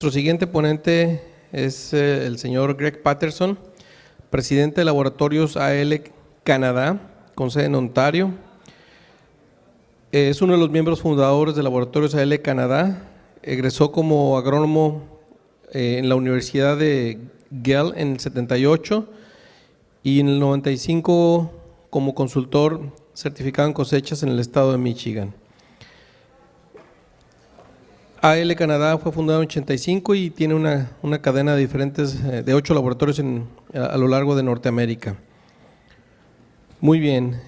Nuestro siguiente ponente es el señor Greg Patterson, presidente de Laboratorios AL Canadá, con sede en Ontario. Es uno de los miembros fundadores de Laboratorios AL Canadá. Egresó como agrónomo en la Universidad de Guelph en el 78 y en el 95 como consultor certificado en cosechas en el estado de Michigan. AL Canadá fue fundado en 85 y tiene una cadena de diferentes, de 8 laboratorios a lo largo de Norteamérica. Muy bien,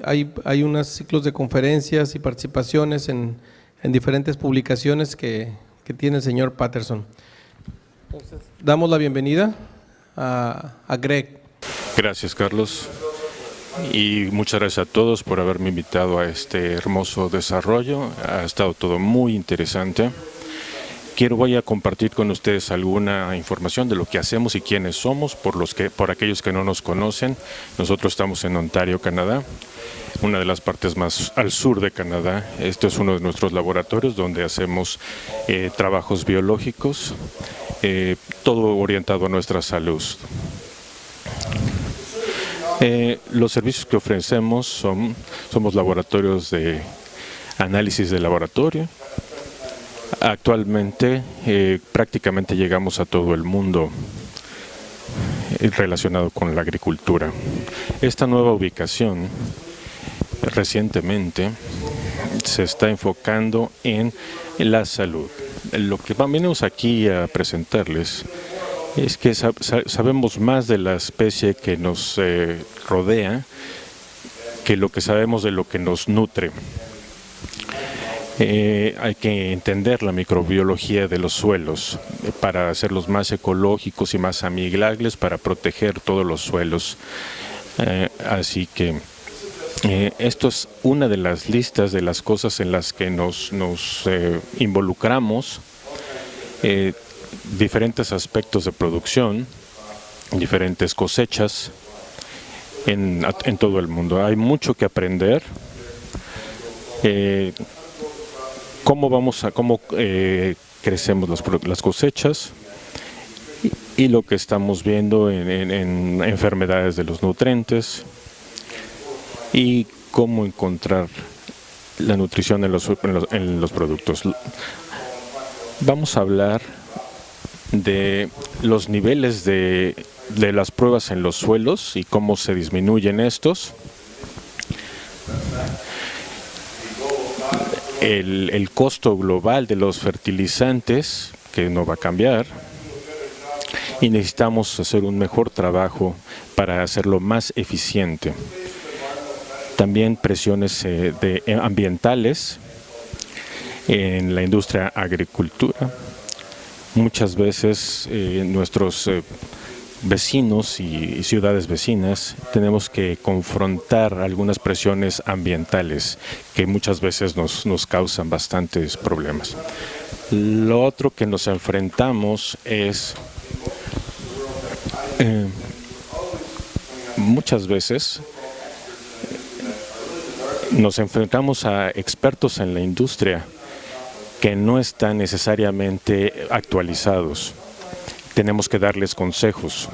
hay unos ciclos de conferencias y participaciones en diferentes publicaciones que tiene el señor Patterson. Entonces, damos la bienvenida a Greg. Gracias, Carlos. Y muchas gracias a todos por haberme invitado a este hermoso desarrollo. Ha estado todo muy interesante. Voy a compartir con ustedes alguna información de lo que hacemos y quiénes somos, por aquellos que no nos conocen. Nosotros estamos en Ontario, Canadá, una de las partes más al sur de Canadá. Este es uno de nuestros laboratorios donde hacemos trabajos biológicos, todo orientado a nuestra salud. Los servicios que ofrecemos somos laboratorios de análisis de laboratorio. Actualmente prácticamente llegamos a todo el mundo relacionado con la agricultura. Esta nueva ubicación recientemente se está enfocando en la salud. Lo que venimos aquí a presentarles es que sabemos más de la especie que nos rodea que lo que sabemos de lo que nos nutre. Hay que entender la microbiología de los suelos para hacerlos más ecológicos y más amigables para proteger todos los suelos. Así que esto es una de las listas de las cosas en las que nos involucramos. Diferentes aspectos de producción, diferentes cosechas en todo el mundo. Hay mucho que aprender. Cómo crecemos las cosechas y lo que estamos viendo en enfermedades de los nutrientes y cómo encontrar la nutrición en los productos. Vamos a hablar de los niveles de las pruebas en los suelos y cómo se disminuyen estos. El costo global de los fertilizantes, que no va a cambiar, y necesitamos hacer un mejor trabajo para hacerlo más eficiente. También presiones ambientales en la industria agricultura. Muchas veces nuestros vecinos y ciudades vecinas tenemos que confrontar algunas presiones ambientales que muchas veces nos causan bastantes problemas. Lo otro que nos enfrentamos es muchas veces nos enfrentamos a expertos en la industria que no están necesariamente actualizados. Tenemos que darles consejos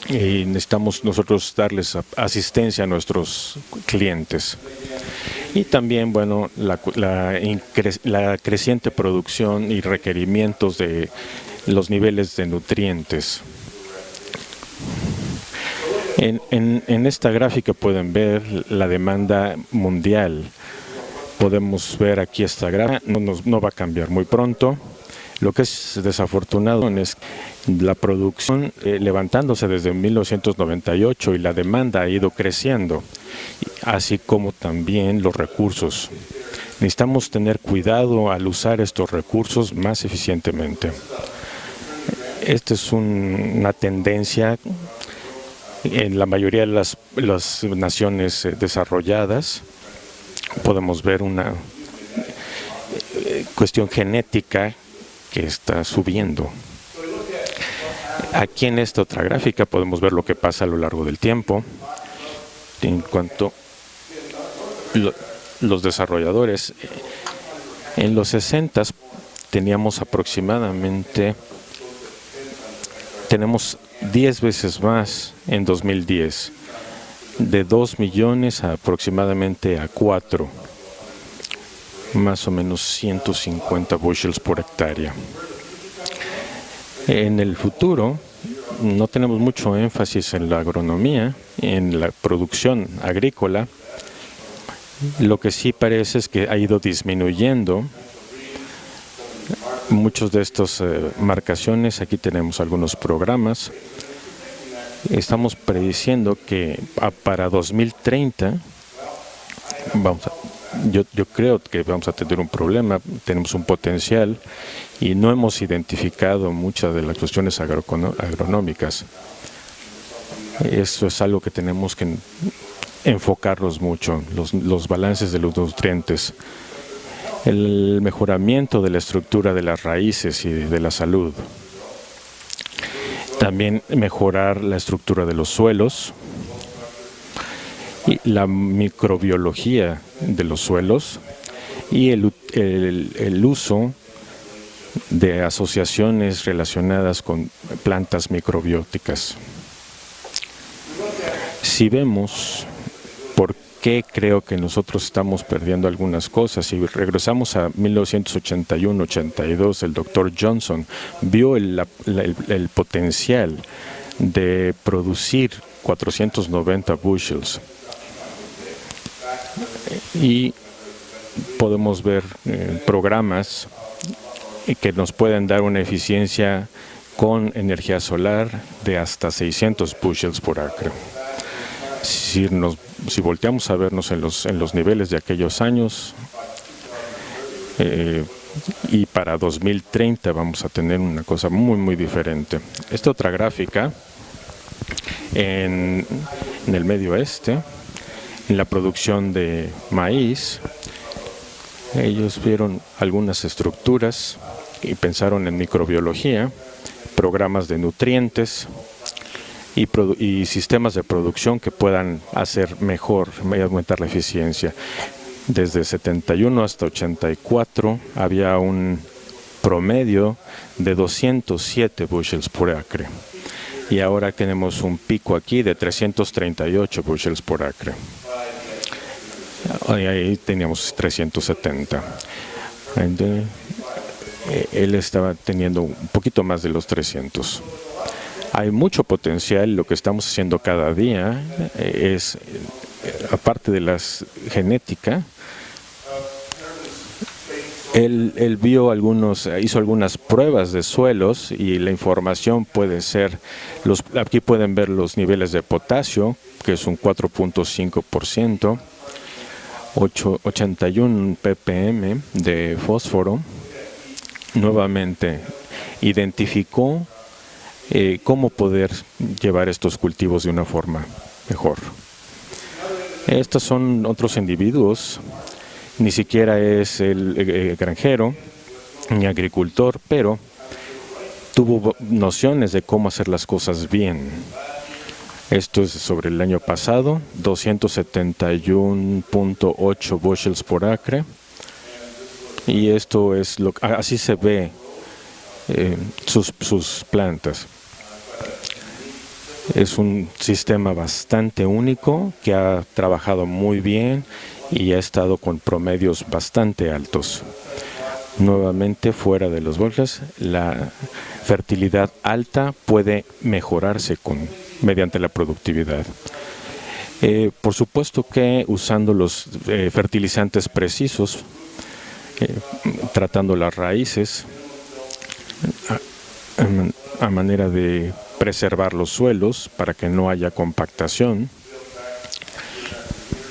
y necesitamos nosotros darles asistencia a nuestros clientes. Y también, bueno, la creciente producción y requerimientos de los niveles de nutrientes. En esta gráfica pueden ver la demanda mundial. Podemos ver aquí esta gráfica, no va a cambiar muy pronto. Lo que es desafortunado es la producción levantándose desde 1998 y la demanda ha ido creciendo, así como también los recursos. Necesitamos tener cuidado al usar estos recursos más eficientemente. Esta es una tendencia en la mayoría de las naciones desarrolladas. Podemos ver una cuestión genética que está subiendo. Aquí en esta otra gráfica podemos ver lo que pasa a lo largo del tiempo en cuanto los desarrolladores En los 60 teníamos tenemos 10 veces más en 2010, de 2 millones aproximadamente a 4, más o menos 150 bushels por hectárea. En el futuro no tenemos mucho énfasis en la agronomía, en la producción agrícola. Lo que sí parece es que ha ido disminuyendo muchos de estas marcaciones. Aquí tenemos algunos programas. Estamos prediciendo que para 2030 yo creo que vamos a tener un problema, tenemos un potencial y no hemos identificado muchas de las cuestiones agronómicas. Eso es algo que tenemos que enfocarlos mucho, los balances de los nutrientes, el mejoramiento de la estructura de las raíces y de la salud. También mejorar la estructura de los suelos y la microbiología de los suelos y el uso de asociaciones relacionadas con plantas microbióticas. Si vemos por qué creo que nosotros estamos perdiendo algunas cosas, si regresamos a 1981-82, el doctor Johnson vio el potencial de producir 490 bushels y podemos ver programas que nos pueden dar una eficiencia con energía solar de hasta 600 bushels por acre. Si volteamos a vernos en los niveles de aquellos años, y para 2030 vamos a tener una cosa muy muy diferente. Esta otra gráfica en el Medio Oeste, en la producción de maíz, ellos vieron algunas estructuras y pensaron en microbiología, programas de nutrientes y sistemas de producción que puedan hacer mejor, aumentar la eficiencia. Desde 71 hasta 84 había un promedio de 207 bushels por acre. Y ahora tenemos un pico aquí de 338 bushels por acre. Ahí teníamos 370. Él estaba teniendo un poquito más de los 300. Hay mucho potencial. Lo que estamos haciendo cada día es, aparte de la genética, él hizo algunas pruebas de suelos y la información puede ser, aquí pueden ver los niveles de potasio, que es un 4.5%, 81 ppm de fósforo. Nuevamente identificó cómo poder llevar estos cultivos de una forma mejor. Estos son otros individuos, ni siquiera es el granjero ni agricultor, pero tuvo nociones de cómo hacer las cosas bien. Esto es sobre el año pasado, 271.8 bushels por acre, y esto es así se ve sus plantas. Es un sistema bastante único que ha trabajado muy bien y ha estado con promedios bastante altos. Nuevamente, fuera de los bosques, la fertilidad alta puede mejorarse mediante la productividad. Por supuesto que usando los fertilizantes precisos, tratando las raíces a manera de preservar los suelos para que no haya compactación.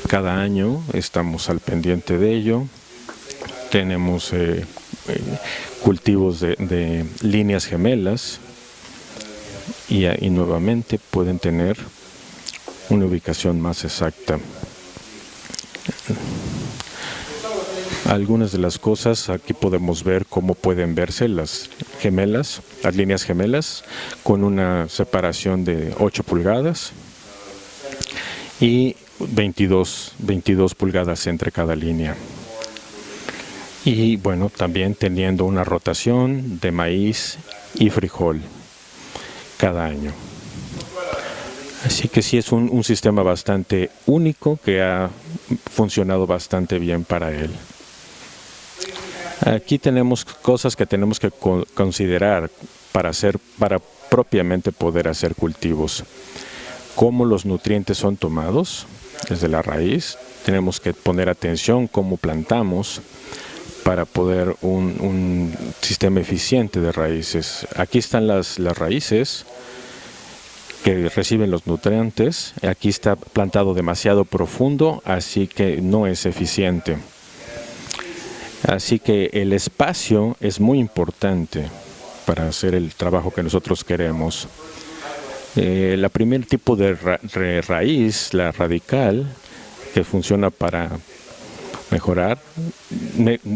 Cada año estamos al pendiente de ello. Tenemos cultivos de líneas gemelas y nuevamente pueden tener una ubicación más exacta. Algunas de las cosas, aquí podemos ver cómo pueden verse las líneas gemelas, con una separación de 8 pulgadas y 22 pulgadas entre cada línea. Y bueno, también teniendo una rotación de maíz y frijol cada año. Así que sí es un sistema bastante único que ha funcionado bastante bien para él. Aquí tenemos cosas que tenemos que considerar para propiamente poder hacer cultivos. Cómo los nutrientes son tomados desde la raíz. Tenemos que poner atención cómo plantamos para poder un sistema eficiente de raíces. Aquí están las raíces que reciben los nutrientes. Aquí está plantado demasiado profundo, así que no es eficiente. Así que el espacio es muy importante para hacer el trabajo que nosotros queremos. La primer tipo de raíz, la radical, que funciona para mejorar,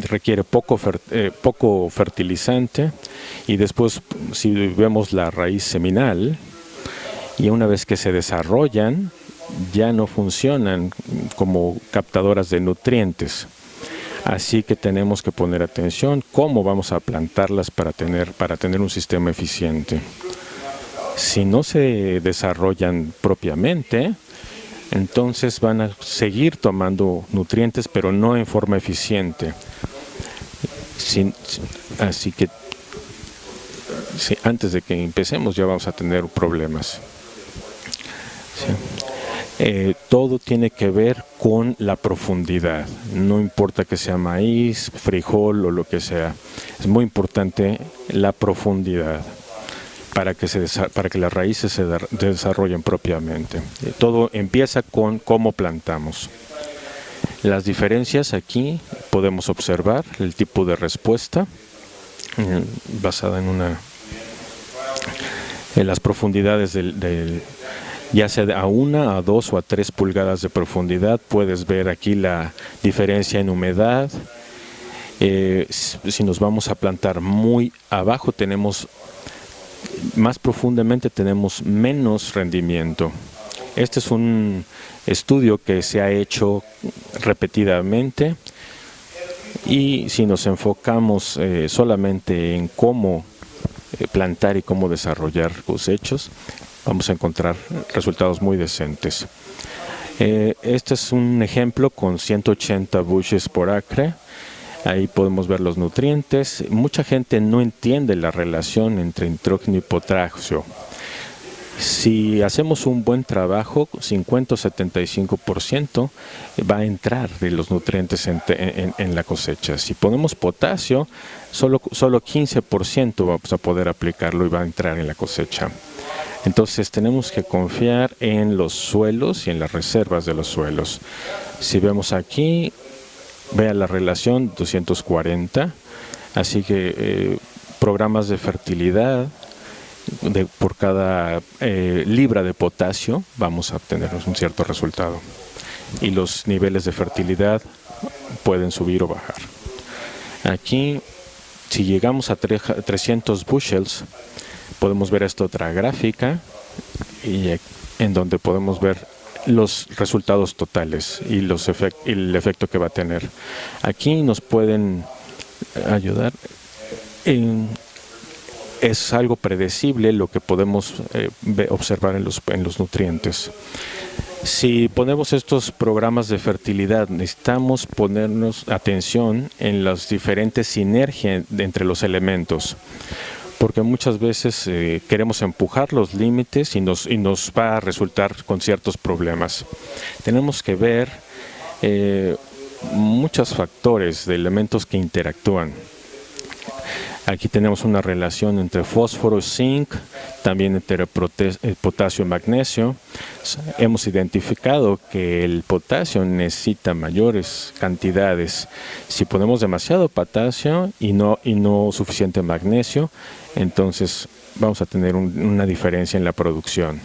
requiere poco fertilizante, y después si vemos la raíz seminal, y una vez que se desarrollan, ya no funcionan como captadoras de nutrientes. Así que tenemos que poner atención cómo vamos a plantarlas para tener un sistema eficiente. Si no se desarrollan propiamente, entonces van a seguir tomando nutrientes, pero no en forma eficiente. Así que antes de que empecemos ya vamos a tener problemas. Sí. Todo tiene que ver con la profundidad. No importa que sea maíz, frijol o lo que sea. Es muy importante la profundidad para que las raíces se desarrollen propiamente. Todo empieza con cómo plantamos. Las diferencias aquí podemos observar el tipo de respuesta basada en las profundidades ya sea a 1, a 2 o a 3 pulgadas de profundidad. Puedes ver aquí la diferencia en humedad. Si nos vamos a plantar muy abajo, más profundamente tenemos menos rendimiento. Este es un estudio que se ha hecho repetidamente, y si nos enfocamos solamente en cómo plantar y cómo desarrollar cosechas, vamos a encontrar resultados muy decentes. Este es un ejemplo con 180 bushels por acre. Ahí podemos ver los nutrientes. Mucha gente no entiende la relación entre nitrógeno y potasio. Si hacemos un buen trabajo, 50 o 75% va a entrar de los nutrientes en la cosecha. Si ponemos potasio, solo 15% vamos a poder aplicarlo y va a entrar en la cosecha. Entonces tenemos que confiar en los suelos y en las reservas de los suelos. Si vemos aquí, vea la relación 240, así que programas de fertilidad por cada libra de potasio vamos a obtener un cierto resultado, y los niveles de fertilidad pueden subir o bajar. Aquí, si llegamos a 300 bushels, podemos ver esta otra gráfica en donde podemos ver los resultados totales y el efecto que va a tener. Aquí nos pueden ayudar. Es algo predecible lo que podemos observar en los nutrientes. Si ponemos estos programas de fertilidad, necesitamos ponernos atención en las diferentes sinergias entre los elementos, porque muchas veces queremos empujar los límites y nos va a resultar con ciertos problemas. Tenemos que ver muchos factores de elementos que interactúan. Aquí tenemos una relación entre fósforo, zinc, también entre potasio y magnesio. Hemos identificado que el potasio necesita mayores cantidades. Si ponemos demasiado potasio y no suficiente magnesio, entonces vamos a tener una diferencia en la producción.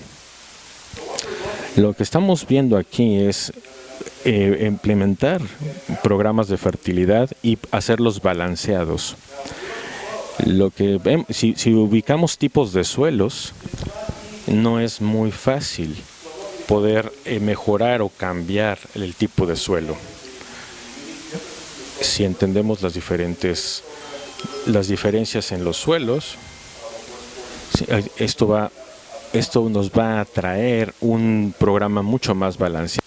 Lo que estamos viendo aquí es implementar programas de fertilidad y hacerlos balanceados. Si ubicamos tipos de suelos, no es muy fácil poder mejorar o cambiar el tipo de suelo. si entendemos las diferencias en los suelos, esto nos va a traer un programa mucho más balanceado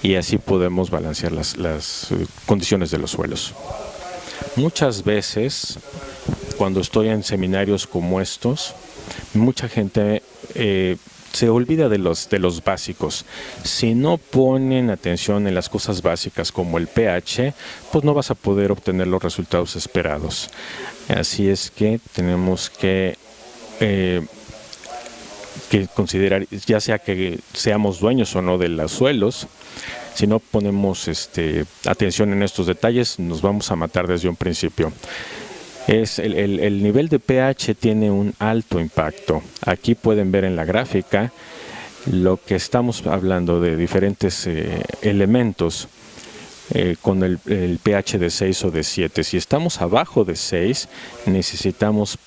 y así podemos balancear las condiciones de los suelos. Muchas veces, cuando estoy en seminarios como estos, mucha gente se olvida de los básicos. Si no ponen atención en las cosas básicas como el pH, pues no vas a poder obtener los resultados esperados. Así es que tenemos que considerar, ya sea que seamos dueños o no de los suelos, si no ponemos atención en estos detalles, nos vamos a matar desde un principio. El nivel de pH tiene un alto impacto. Aquí pueden ver en la gráfica lo que estamos hablando de diferentes elementos con el pH de 6 o de 7. Si estamos abajo de 6, necesitamos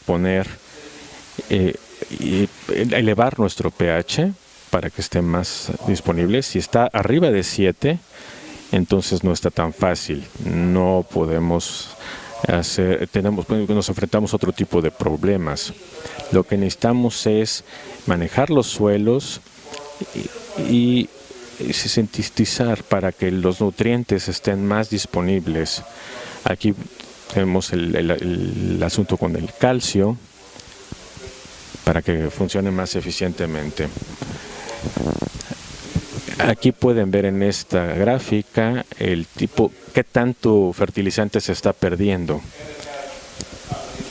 elevar nuestro pH para que esté más disponible. Si está arriba de 7, entonces no está tan fácil. No podemos nos enfrentamos a otro tipo de problemas. Lo que necesitamos es manejar los suelos y sintetizar para que los nutrientes estén más disponibles. Aquí tenemos el asunto con el calcio para que funcione más eficientemente. Aquí pueden ver en esta gráfica qué tanto fertilizante se está perdiendo.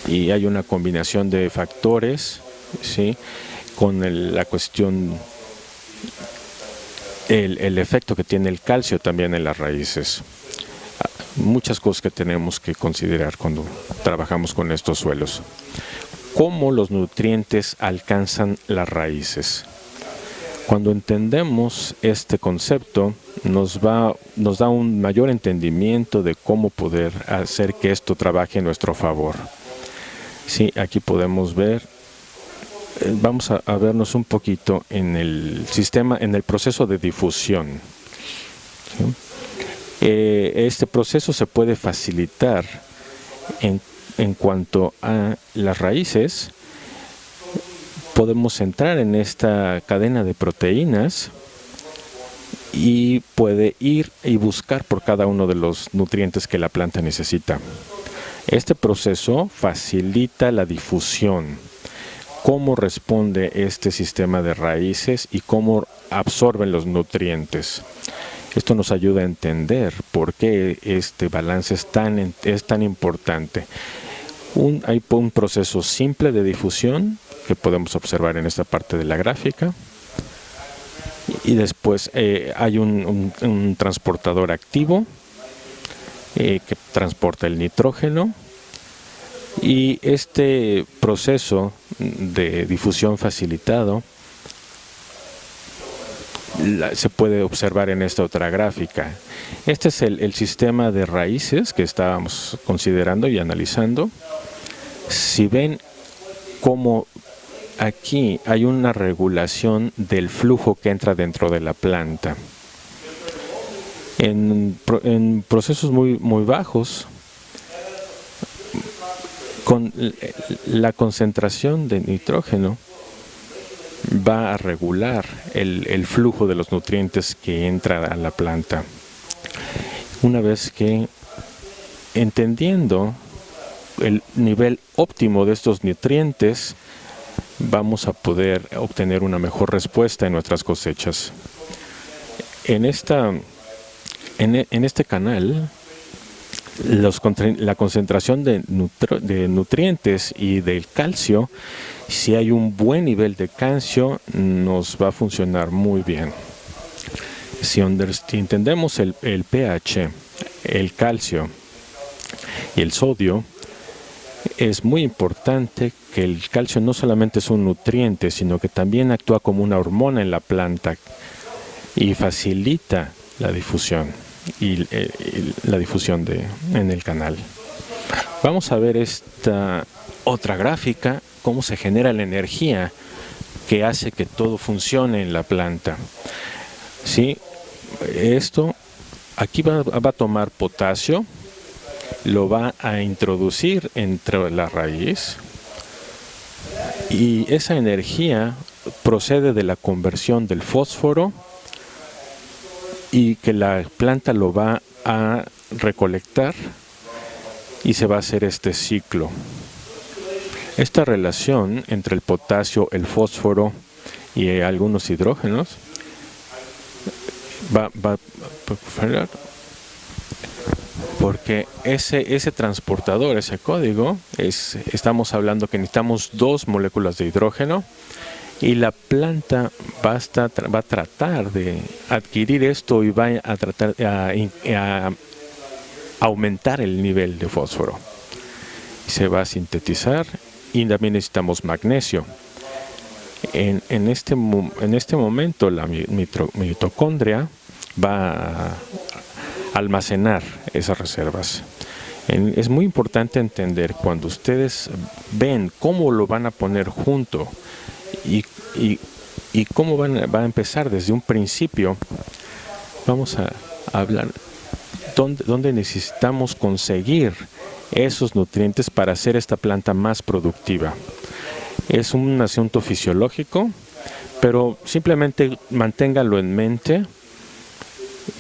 Y hay una combinación de factores, ¿sí?, con la cuestión, el efecto que tiene el calcio también en las raíces. Muchas cosas que tenemos que considerar cuando trabajamos con estos suelos. ¿Cómo los nutrientes alcanzan las raíces? Cuando entendemos este concepto, nos da un mayor entendimiento de cómo poder hacer que esto trabaje en nuestro favor. Sí, aquí podemos ver, vamos a vernos un poquito en el sistema, en el proceso de difusión. ¿Sí? Este proceso se puede facilitar en cuanto a las raíces. Podemos entrar en esta cadena de proteínas y puede ir y buscar por cada uno de los nutrientes que la planta necesita. Este proceso facilita la difusión, cómo responde este sistema de raíces y cómo absorben los nutrientes. Esto nos ayuda a entender por qué este balance es tan importante. Hay un proceso simple de difusión que podemos observar en esta parte de la gráfica, y después hay un transportador activo que transporta el nitrógeno, y este proceso de difusión facilitado se puede observar en esta otra gráfica. Este es el sistema de raíces que estábamos considerando y analizando. Si ven cómo aquí hay una regulación del flujo que entra dentro de la planta. En procesos muy bajos, con la concentración de nitrógeno va a regular el flujo de los nutrientes que entra a la planta. Una vez que, entendiendo el nivel óptimo de estos nutrientes, vamos a poder obtener una mejor respuesta en nuestras cosechas. En este canal, la concentración de nutrientes y del calcio, si hay un buen nivel de calcio, nos va a funcionar muy bien. Si entendemos el pH, el calcio y el sodio, es muy importante que el calcio no solamente es un nutriente, sino que también actúa como una hormona en la planta y facilita la difusión en el canal. Vamos a ver esta otra gráfica, cómo se genera la energía que hace que todo funcione en la planta. ¿Sí? Esto aquí va a tomar potasio lo va a introducir entre la raíz y esa energía procede de la conversión del fósforo y que la planta lo va a recolectar y se va a hacer este ciclo. Esta relación entre el potasio, el fósforo y algunos hidrógenos va a porque ese transportador, ese código, estamos hablando que necesitamos 2 moléculas de hidrógeno y la planta va a tratar de adquirir esto y va a tratar a aumentar el nivel de fósforo. Se va a sintetizar y también necesitamos magnesio. En este momento la mitocondria va a almacenar esas reservas. Es muy importante entender cuando ustedes ven cómo lo van a poner junto y cómo va a empezar desde un principio. Vamos a hablar dónde necesitamos conseguir esos nutrientes para hacer esta planta más productiva. Es un asunto fisiológico, pero simplemente manténgalo en mente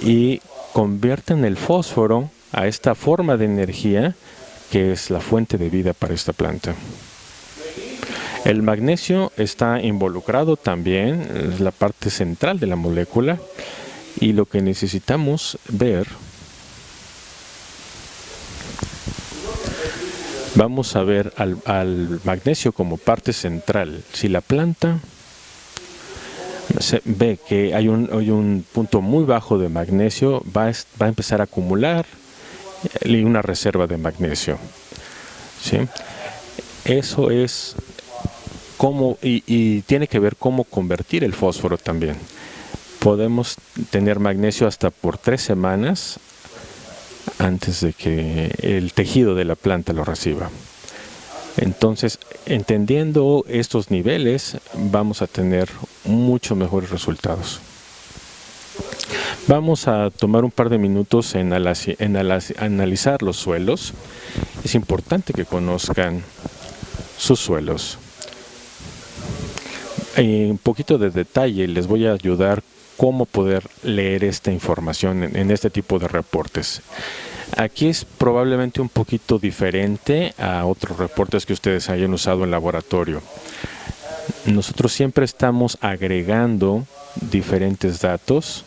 y conviertan el fósforo a esta forma de energía que es la fuente de vida para esta planta. El magnesio está involucrado también, es la parte central de la molécula, y lo que necesitamos ver, vamos a ver al magnesio como parte central. Si la planta se ve que hay un punto muy bajo de magnesio, va a empezar a acumular una reserva de magnesio. ¿Sí? Eso es cómo, y tiene que ver cómo convertir el fósforo también. Podemos tener magnesio hasta por 3 semanas antes de que el tejido de la planta lo reciba. Entonces, entendiendo estos niveles, vamos a tener mucho mejores resultados. Vamos a tomar un par de minutos en analizar los suelos. Es importante que conozcan sus suelos. En un poquito de detalle les voy a ayudar cómo poder leer esta información en este tipo de reportes. Aquí es probablemente un poquito diferente a otros reportes que ustedes hayan usado en laboratorio. Nosotros siempre estamos agregando diferentes datos,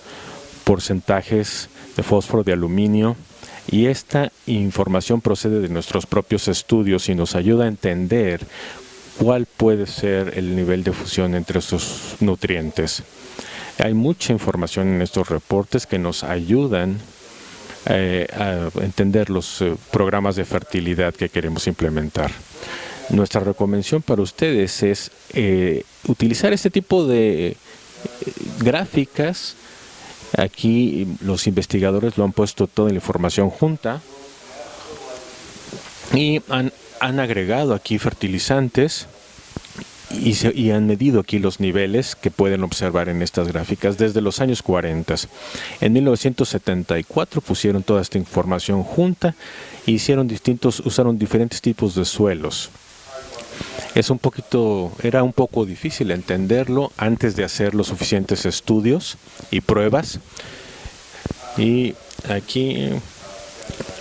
porcentajes de fósforo, de aluminio, y esta información procede de nuestros propios estudios y nos ayuda a entender cuál puede ser el nivel de fusión entre estos nutrientes. Hay mucha información en estos reportes que nos ayudan a entender los programas de fertilidad que queremos implementar. Nuestra recomendación para ustedes es utilizar este tipo de gráficas. Aquí los investigadores lo han puesto toda la información junta y han agregado aquí fertilizantes y han medido aquí los niveles que pueden observar en estas gráficas desde los años 40. En 1974 pusieron toda esta información junta e usaron diferentes tipos de suelos. Era un poco difícil entenderlo antes de hacer los suficientes estudios y pruebas. Y aquí,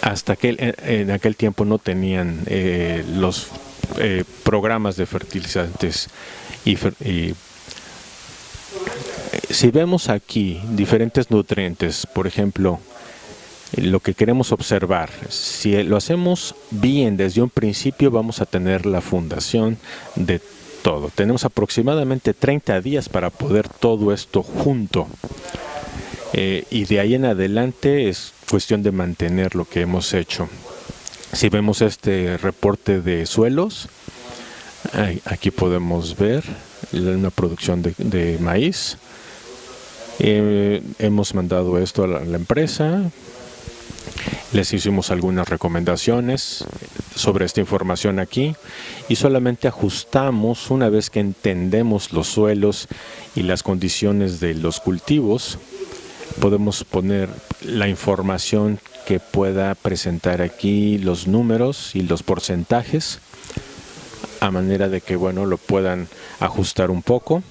en aquel tiempo no tenían los programas de fertilizantes si vemos aquí diferentes nutrientes, por ejemplo, lo que queremos observar, si lo hacemos bien desde un principio, vamos a tener la fundación de todo. Tenemos aproximadamente 30 días para poder todo esto junto. Y de ahí en adelante es cuestión de mantener lo que hemos hecho. Si vemos este reporte de suelos, aquí podemos ver una producción de maíz. Hemos mandado esto a la empresa. Les hicimos algunas recomendaciones sobre esta información aquí y solamente ajustamos una vez que entendemos los suelos y las condiciones de los cultivos. Podemos poner la información que pueda presentar aquí los números y los porcentajes, a manera de que, bueno, lo puedan ajustar un poco.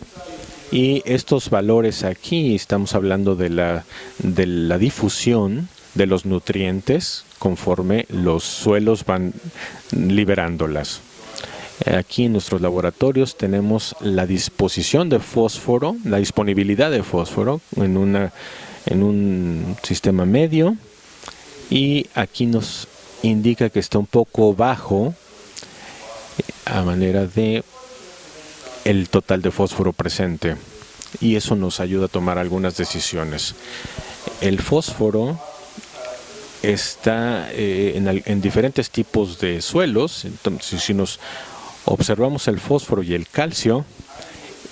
Y estos valores aquí, estamos hablando de la difusión de los nutrientes conforme los suelos van liberándolas. Aquí en nuestros laboratorios tenemos la disposición de fósforo, la disponibilidad de fósforo en un sistema medio, y aquí nos indica que está un poco bajo a manera de el total de fósforo presente, y eso nos ayuda a tomar algunas decisiones. El fósforo está en diferentes tipos de suelos. Entonces, si nos observamos el fósforo y el calcio,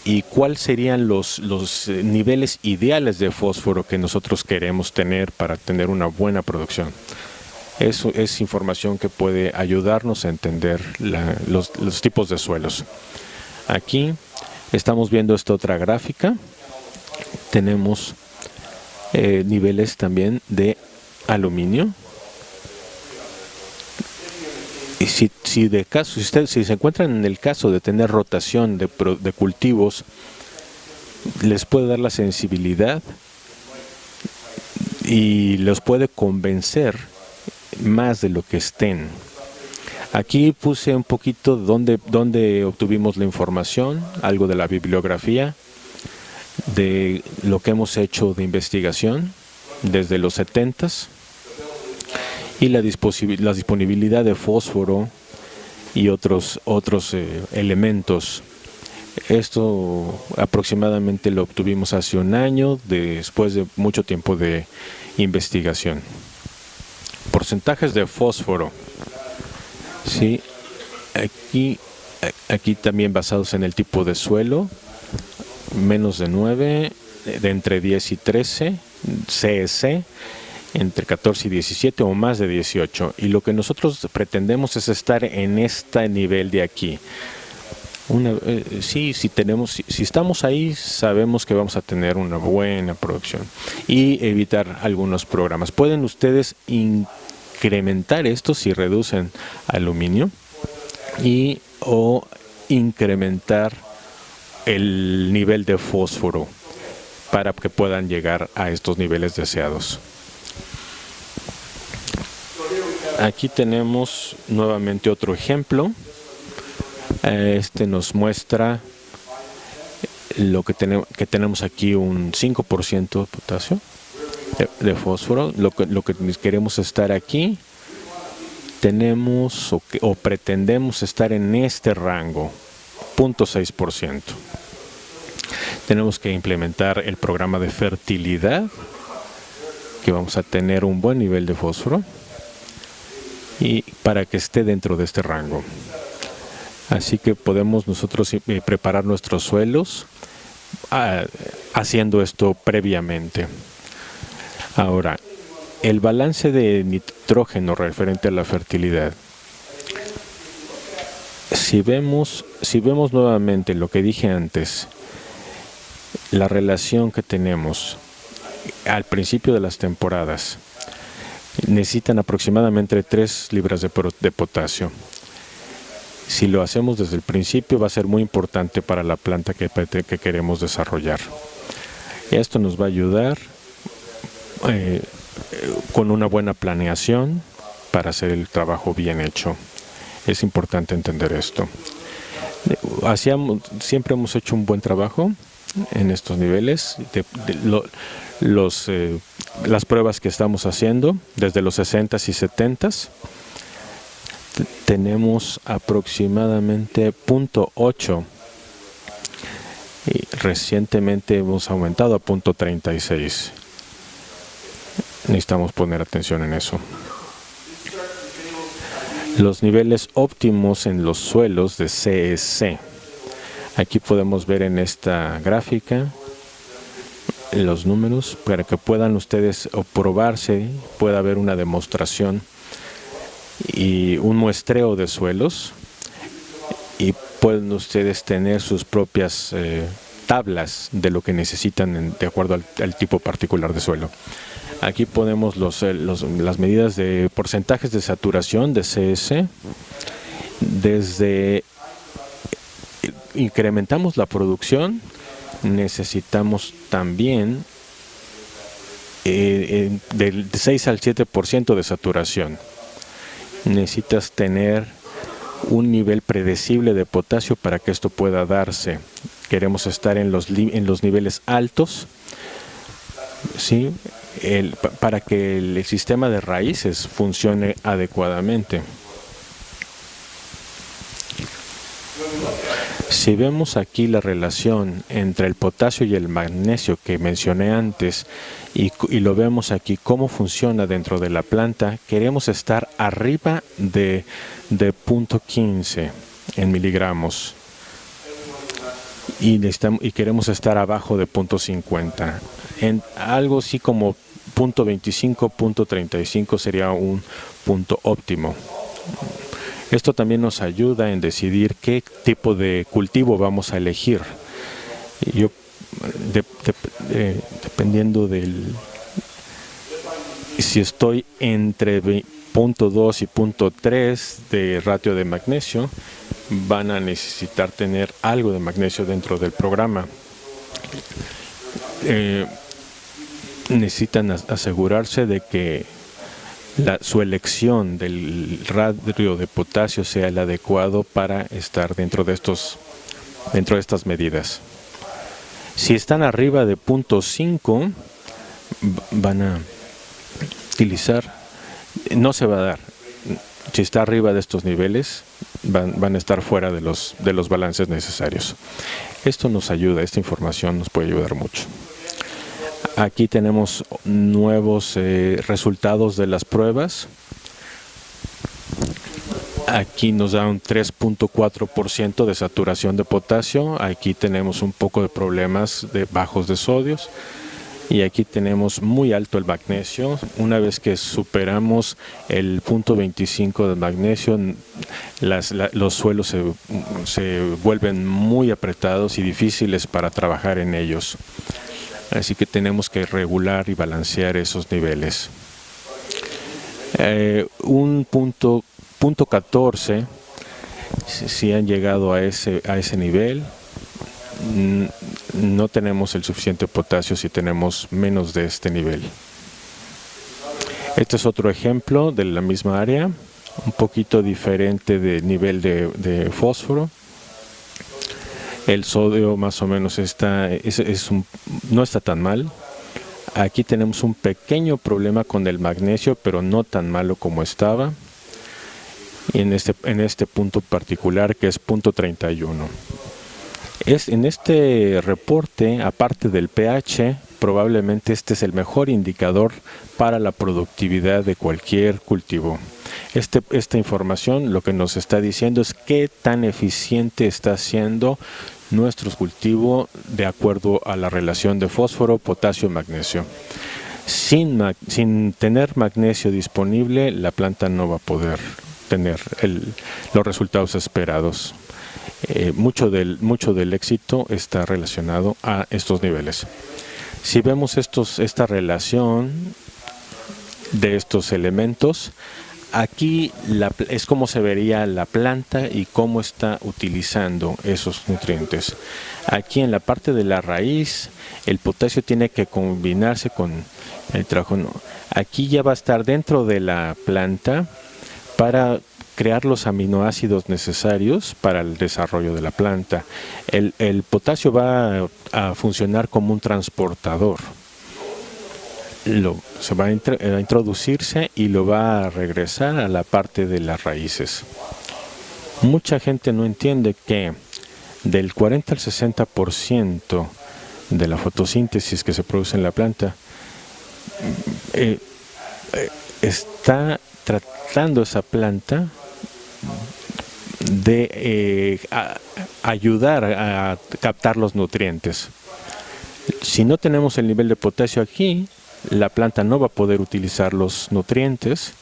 y cuáles serían los niveles ideales de fósforo que nosotros queremos tener para tener una buena producción. Eso es información que puede ayudarnos a entender los tipos de suelos. Aquí estamos viendo esta otra gráfica. Tenemos niveles también de aluminio. Y si se encuentran en el caso de tener rotación de cultivos, les puede dar la sensibilidad y los puede convencer más de lo que estén. Aquí puse un poquito dónde obtuvimos la información, algo de la bibliografía, de lo que hemos hecho de investigación desde los 70s, y la disponibilidad de fósforo y otros elementos. Esto aproximadamente lo obtuvimos hace un año, después de mucho tiempo de investigación. Porcentajes de fósforo. Sí, aquí también basados en el tipo de suelo, menos de 9, de entre 10 y 13, CEC, entre 14 y 17 o más de 18. Y lo que nosotros pretendemos es estar en este nivel de aquí. Si estamos ahí, sabemos que vamos a tener una buena producción y evitar algunos programas. Pueden ustedes incrementar esto si reducen aluminio o incrementar el nivel de fósforo para que puedan llegar a estos niveles deseados. Aquí tenemos nuevamente otro ejemplo. Este nos muestra lo que tenemos aquí, un 5% de potasio, de fósforo. Lo que queremos estar aquí, tenemos o pretendemos estar en este rango, 0.6%. Tenemos que implementar el programa de fertilidad, que vamos a tener un buen nivel de fósforo, y para que esté dentro de este rango. Así que podemos nosotros preparar nuestros suelos haciendo esto previamente. Ahora, el balance de nitrógeno referente a la fertilidad. Si vemos nuevamente lo que dije antes, la relación que tenemos al principio de las temporadas, necesitan aproximadamente 3 libras de potasio. Si lo hacemos desde el principio, va a ser muy importante para la planta que queremos desarrollar. Esto nos va a ayudar con una buena planeación para hacer el trabajo bien hecho. Es importante entender esto. Siempre hemos hecho un buen trabajo en estos niveles. Las pruebas que estamos haciendo desde los 60s y 70s, tenemos aproximadamente 0.8 y recientemente hemos aumentado a 0.36. Necesitamos poner atención en eso. Los niveles óptimos en los suelos de CEC. Aquí podemos ver en esta gráfica los números para que puedan ustedes probarse, pueda haber una demostración y un muestreo de suelos, y pueden ustedes tener sus propias tablas de lo que necesitan de acuerdo al tipo particular de suelo. Aquí ponemos las medidas de porcentajes de saturación de CS. Desde incrementamos la producción, necesitamos también del 6 al 7% de saturación. Necesitas tener un nivel predecible de potasio para que esto pueda darse. Queremos estar en los niveles altos, ¿sí? Para que el sistema de raíces funcione adecuadamente. Si vemos aquí la relación entre el potasio y el magnesio que mencioné antes y lo vemos aquí cómo funciona dentro de la planta, queremos estar arriba de 0.15 en miligramos y queremos estar abajo de 0.50. En algo así como 0.25, 0.35 sería un punto óptimo. Esto también nos ayuda en decidir qué tipo de cultivo vamos a elegir. Dependiendo si estoy entre 0.2 y 0.3 de ratio de magnesio, van a necesitar tener algo de magnesio dentro del programa. Necesitan asegurarse de que su elección del radio de potasio sea el adecuado para estar dentro de estas medidas. Si están arriba de 0.5, van a utilizar, no se va a dar. Si está arriba de estos niveles, van a estar fuera de los balances necesarios. Esto nos ayuda, esta información nos puede ayudar mucho. Aquí tenemos nuevos resultados de las pruebas. Aquí nos da un 3.4% de saturación de potasio. Aquí tenemos un poco de problemas bajos de sodios. Y aquí tenemos muy alto el magnesio. Una vez que superamos el 0.25 de magnesio, los suelos se vuelven muy apretados y difíciles para trabajar en ellos. Así que tenemos que regular y balancear esos niveles. Un punto 14, si han llegado a ese nivel, no tenemos el suficiente potasio si tenemos menos de este nivel. Este es otro ejemplo de la misma área, un poquito diferente de nivel de fósforo. El sodio más o menos no está tan mal. Aquí tenemos un pequeño problema con el magnesio, pero no tan malo como estaba. Y en este punto particular, que es 0.31. En este reporte, aparte del pH, probablemente este es el mejor indicador para la productividad de cualquier cultivo. Esta información lo que nos está diciendo es qué tan eficiente está siendo nuestro cultivo de acuerdo a la relación de fósforo, potasio y magnesio. Sin tener magnesio disponible, la planta no va a poder tener los resultados esperados. Mucho del éxito está relacionado a estos niveles. Si vemos esta relación de estos elementos, aquí es como se vería la planta y cómo está utilizando esos nutrientes. Aquí en la parte de la raíz, el potasio tiene que combinarse con el trabajo. Aquí ya va a estar dentro de la planta para crear los aminoácidos necesarios para el desarrollo de la planta. El potasio va a funcionar como un transportador. Se va a introducirse y lo va a regresar a la parte de las raíces. Mucha gente no entiende que del 40 al 60% de la fotosíntesis que se produce en la planta está tratando esa planta de ayudar a captar los nutrientes. Si no tenemos el nivel de potasio aquí, la planta no va a poder utilizar los nutrientes,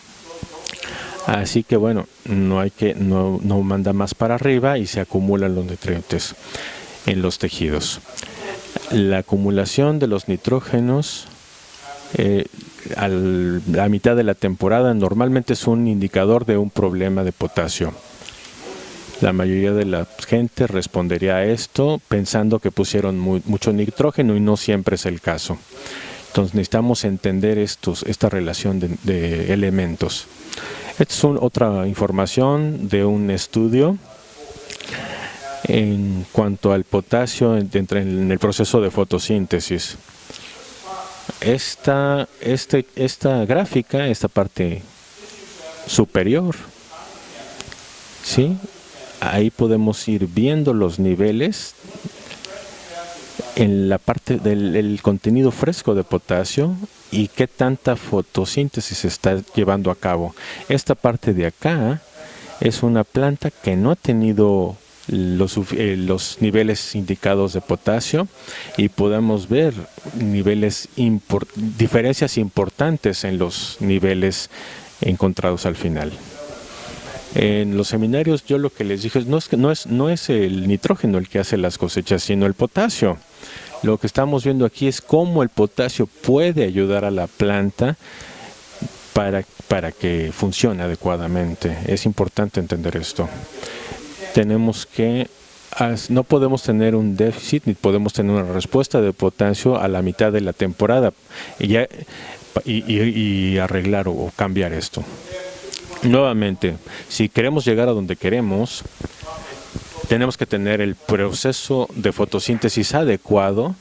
así que bueno, no manda más para arriba y se acumulan los nutrientes en los tejidos. La acumulación de los nitrógenos a la mitad de la temporada normalmente es un indicador de un problema de potasio. La mayoría de la gente respondería a esto pensando que pusieron mucho nitrógeno y no siempre es el caso. Entonces necesitamos entender esta relación de elementos. Esta es otra información de un estudio en cuanto al potasio en el proceso de fotosíntesis. Esta gráfica, esta parte superior, ¿sí? Ahí podemos ir viendo los niveles en la parte del contenido fresco de potasio y qué tanta fotosíntesis se está llevando a cabo. Esta parte de acá es una planta que no ha tenido los niveles indicados de potasio y podemos ver diferencias importantes en los niveles encontrados al final. En los seminarios yo lo que les dije no es el nitrógeno el que hace las cosechas, sino el potasio. Lo que estamos viendo aquí es cómo el potasio puede ayudar a la planta para que funcione adecuadamente. Es importante entender esto. No podemos tener un déficit ni podemos tener una respuesta de potasio a la mitad de la temporada y arreglar o cambiar esto. Nuevamente, si queremos llegar a donde queremos, tenemos que tener el proceso de fotosíntesis adecuado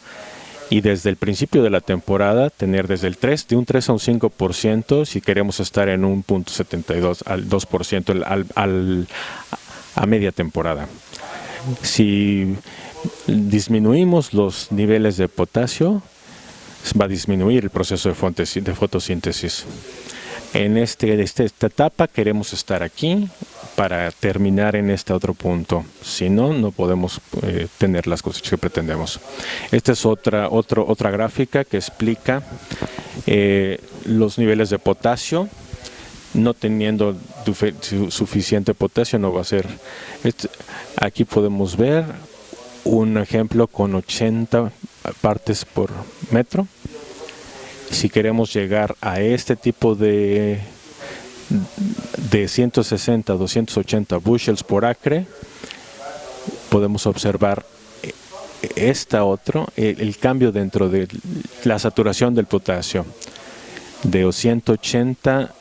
y desde el principio de la temporada tener de un 3 a un 5% si queremos estar en un 0.72 al 2% a media temporada. Si disminuimos los niveles de potasio, va a disminuir el proceso de fotosíntesis. En esta etapa queremos estar aquí para terminar en este otro punto. Si no, no podemos tener las cosechas que pretendemos. Esta es otra gráfica que explica los niveles de potasio. No teniendo suficiente potasio no va a ser. Aquí podemos ver un ejemplo con 80 partes por metro. Si queremos llegar a este tipo de 160 a 280 bushels por acre, podemos observar el cambio dentro de la saturación del potasio de 180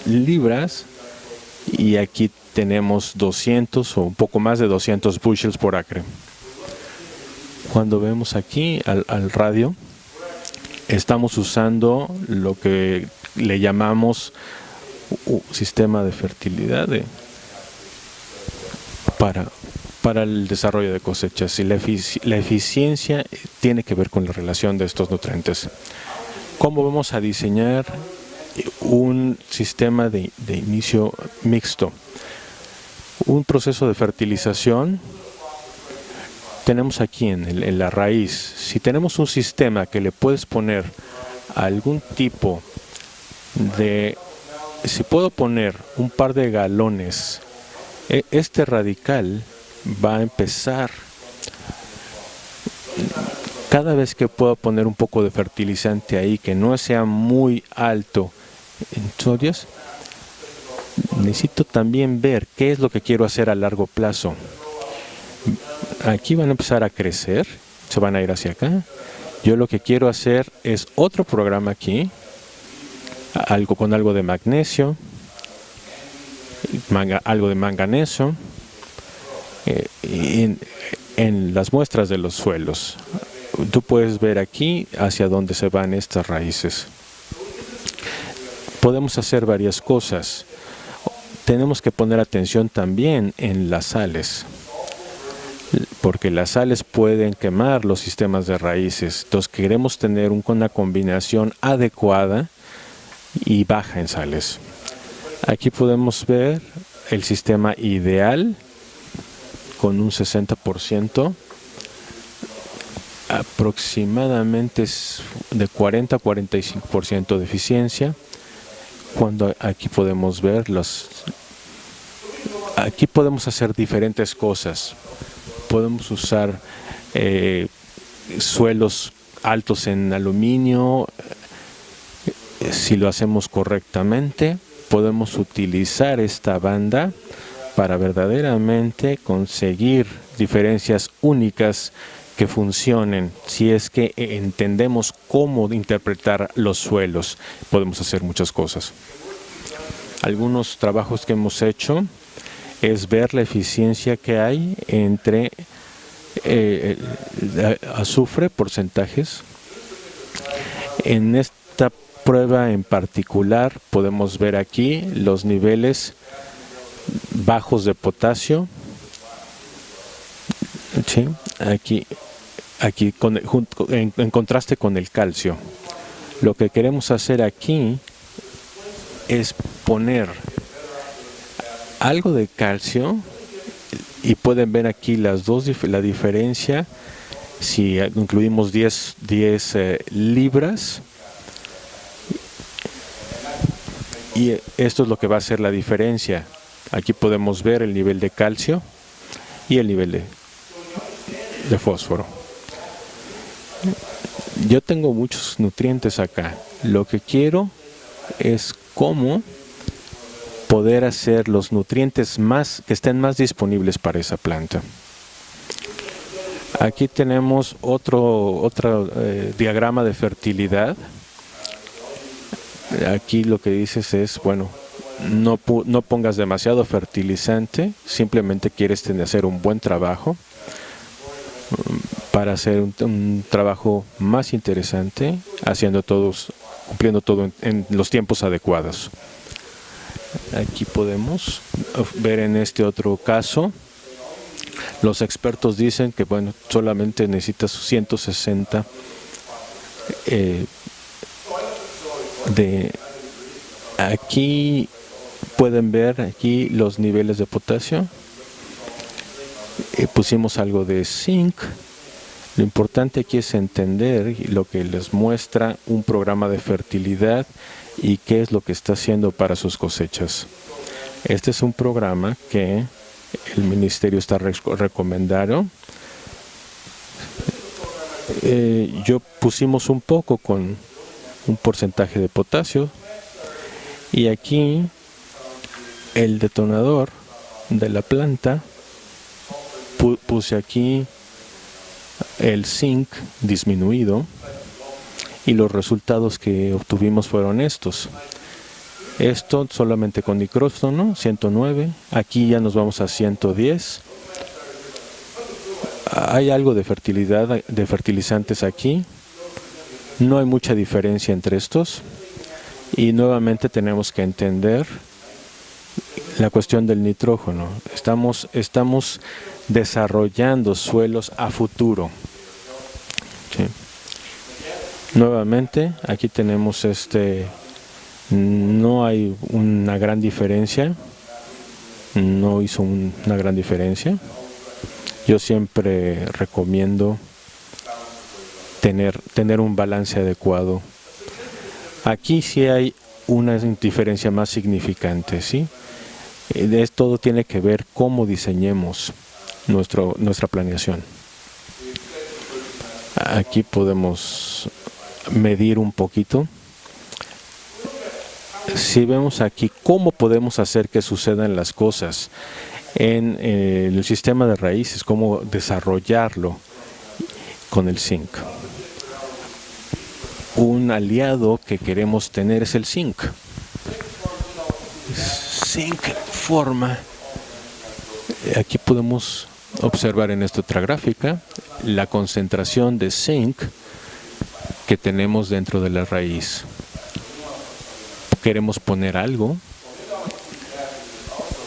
libras y aquí tenemos 200 o un poco más de 200 bushels por acre. Cuando vemos aquí al radio, estamos usando lo que le llamamos sistema de fertilidad para el desarrollo de cosechas, y la eficiencia tiene que ver con la relación de estos nutrientes. ¿Cómo vamos a diseñar un sistema de inicio mixto? Un proceso de fertilización tenemos aquí en la raíz. Si tenemos un sistema que le puedes poner algún tipo si puedo poner un par de galones, este radical va a empezar, cada vez que puedo poner un poco de fertilizante ahí que no sea muy alto en sodios, necesito también ver qué es lo que quiero hacer a largo plazo. Aquí van a empezar a crecer, se van a ir hacia acá. Yo lo que quiero hacer es otro programa aquí, con algo de magnesio, algo de manganeso, en las muestras de los suelos. Tú puedes ver aquí hacia dónde se van estas raíces. Podemos hacer varias cosas. Tenemos que poner atención también en las sales, porque las sales pueden quemar los sistemas de raíces. Entonces queremos tener una combinación adecuada y baja en sales. Aquí podemos ver el sistema ideal con un 60%, aproximadamente de 40 a 45% de eficiencia. Cuando aquí podemos ver aquí podemos hacer diferentes cosas. Podemos usar suelos altos en aluminio, si lo hacemos correctamente, podemos utilizar esta banda para verdaderamente conseguir diferencias únicas que funcionen. Si es que entendemos cómo interpretar los suelos, podemos hacer muchas cosas. Algunos trabajos que hemos hecho es ver la eficiencia que hay entre azufre, porcentajes. En esta prueba en particular podemos ver aquí los niveles bajos de potasio. ¿Sí? Aquí en contraste con el calcio. Lo que queremos hacer aquí es poner algo de calcio y pueden ver aquí la diferencia. Si incluimos 10 libras, y esto es lo que va a hacer la diferencia. Aquí podemos ver el nivel de calcio y el nivel de fósforo. Yo tengo muchos nutrientes acá. Lo que quiero es cómo poder hacer los nutrientes que estén más disponibles para esa planta. Aquí tenemos otro diagrama de fertilidad. Aquí lo que dices es, bueno, no pongas demasiado fertilizante, simplemente quieres hacer un buen trabajo para hacer un trabajo más interesante, cumpliendo todo en los tiempos adecuados. Aquí podemos ver en este otro caso, los expertos dicen que bueno, solamente necesitas 160 aquí pueden ver aquí los niveles de potasio. Pusimos algo de zinc. Lo importante aquí es entender lo que les muestra un programa de fertilidad y qué es lo que está haciendo para sus cosechas. Este es un programa que el ministerio está recomendando. Yo pusimos un poco con un porcentaje de potasio y aquí el detonador de la planta puse aquí el zinc disminuido y los resultados que obtuvimos fueron estos. Esto solamente con nitrógeno, 109. Aquí ya nos vamos a 110. Hay algo de fertilidad, de fertilizantes aquí. No hay mucha diferencia entre estos. Y nuevamente tenemos que entender la cuestión del nitrógeno. Estamos desarrollando suelos a futuro. ¿Sí? Nuevamente, aquí tenemos no hay una gran diferencia. No hizo una gran diferencia. Yo siempre recomiendo tener un balance adecuado. Aquí sí hay una diferencia más significante, ¿sí? Todo tiene que ver cómo diseñemos nuestra planeación. Aquí podemos medir un poquito. Si vemos aquí cómo podemos hacer que sucedan las cosas en el sistema de raíces, cómo desarrollarlo con el zinc. Un aliado que queremos tener es el zinc. Zinc forma, aquí podemos observar en esta otra gráfica la concentración de zinc que tenemos dentro de la raíz. Queremos poner algo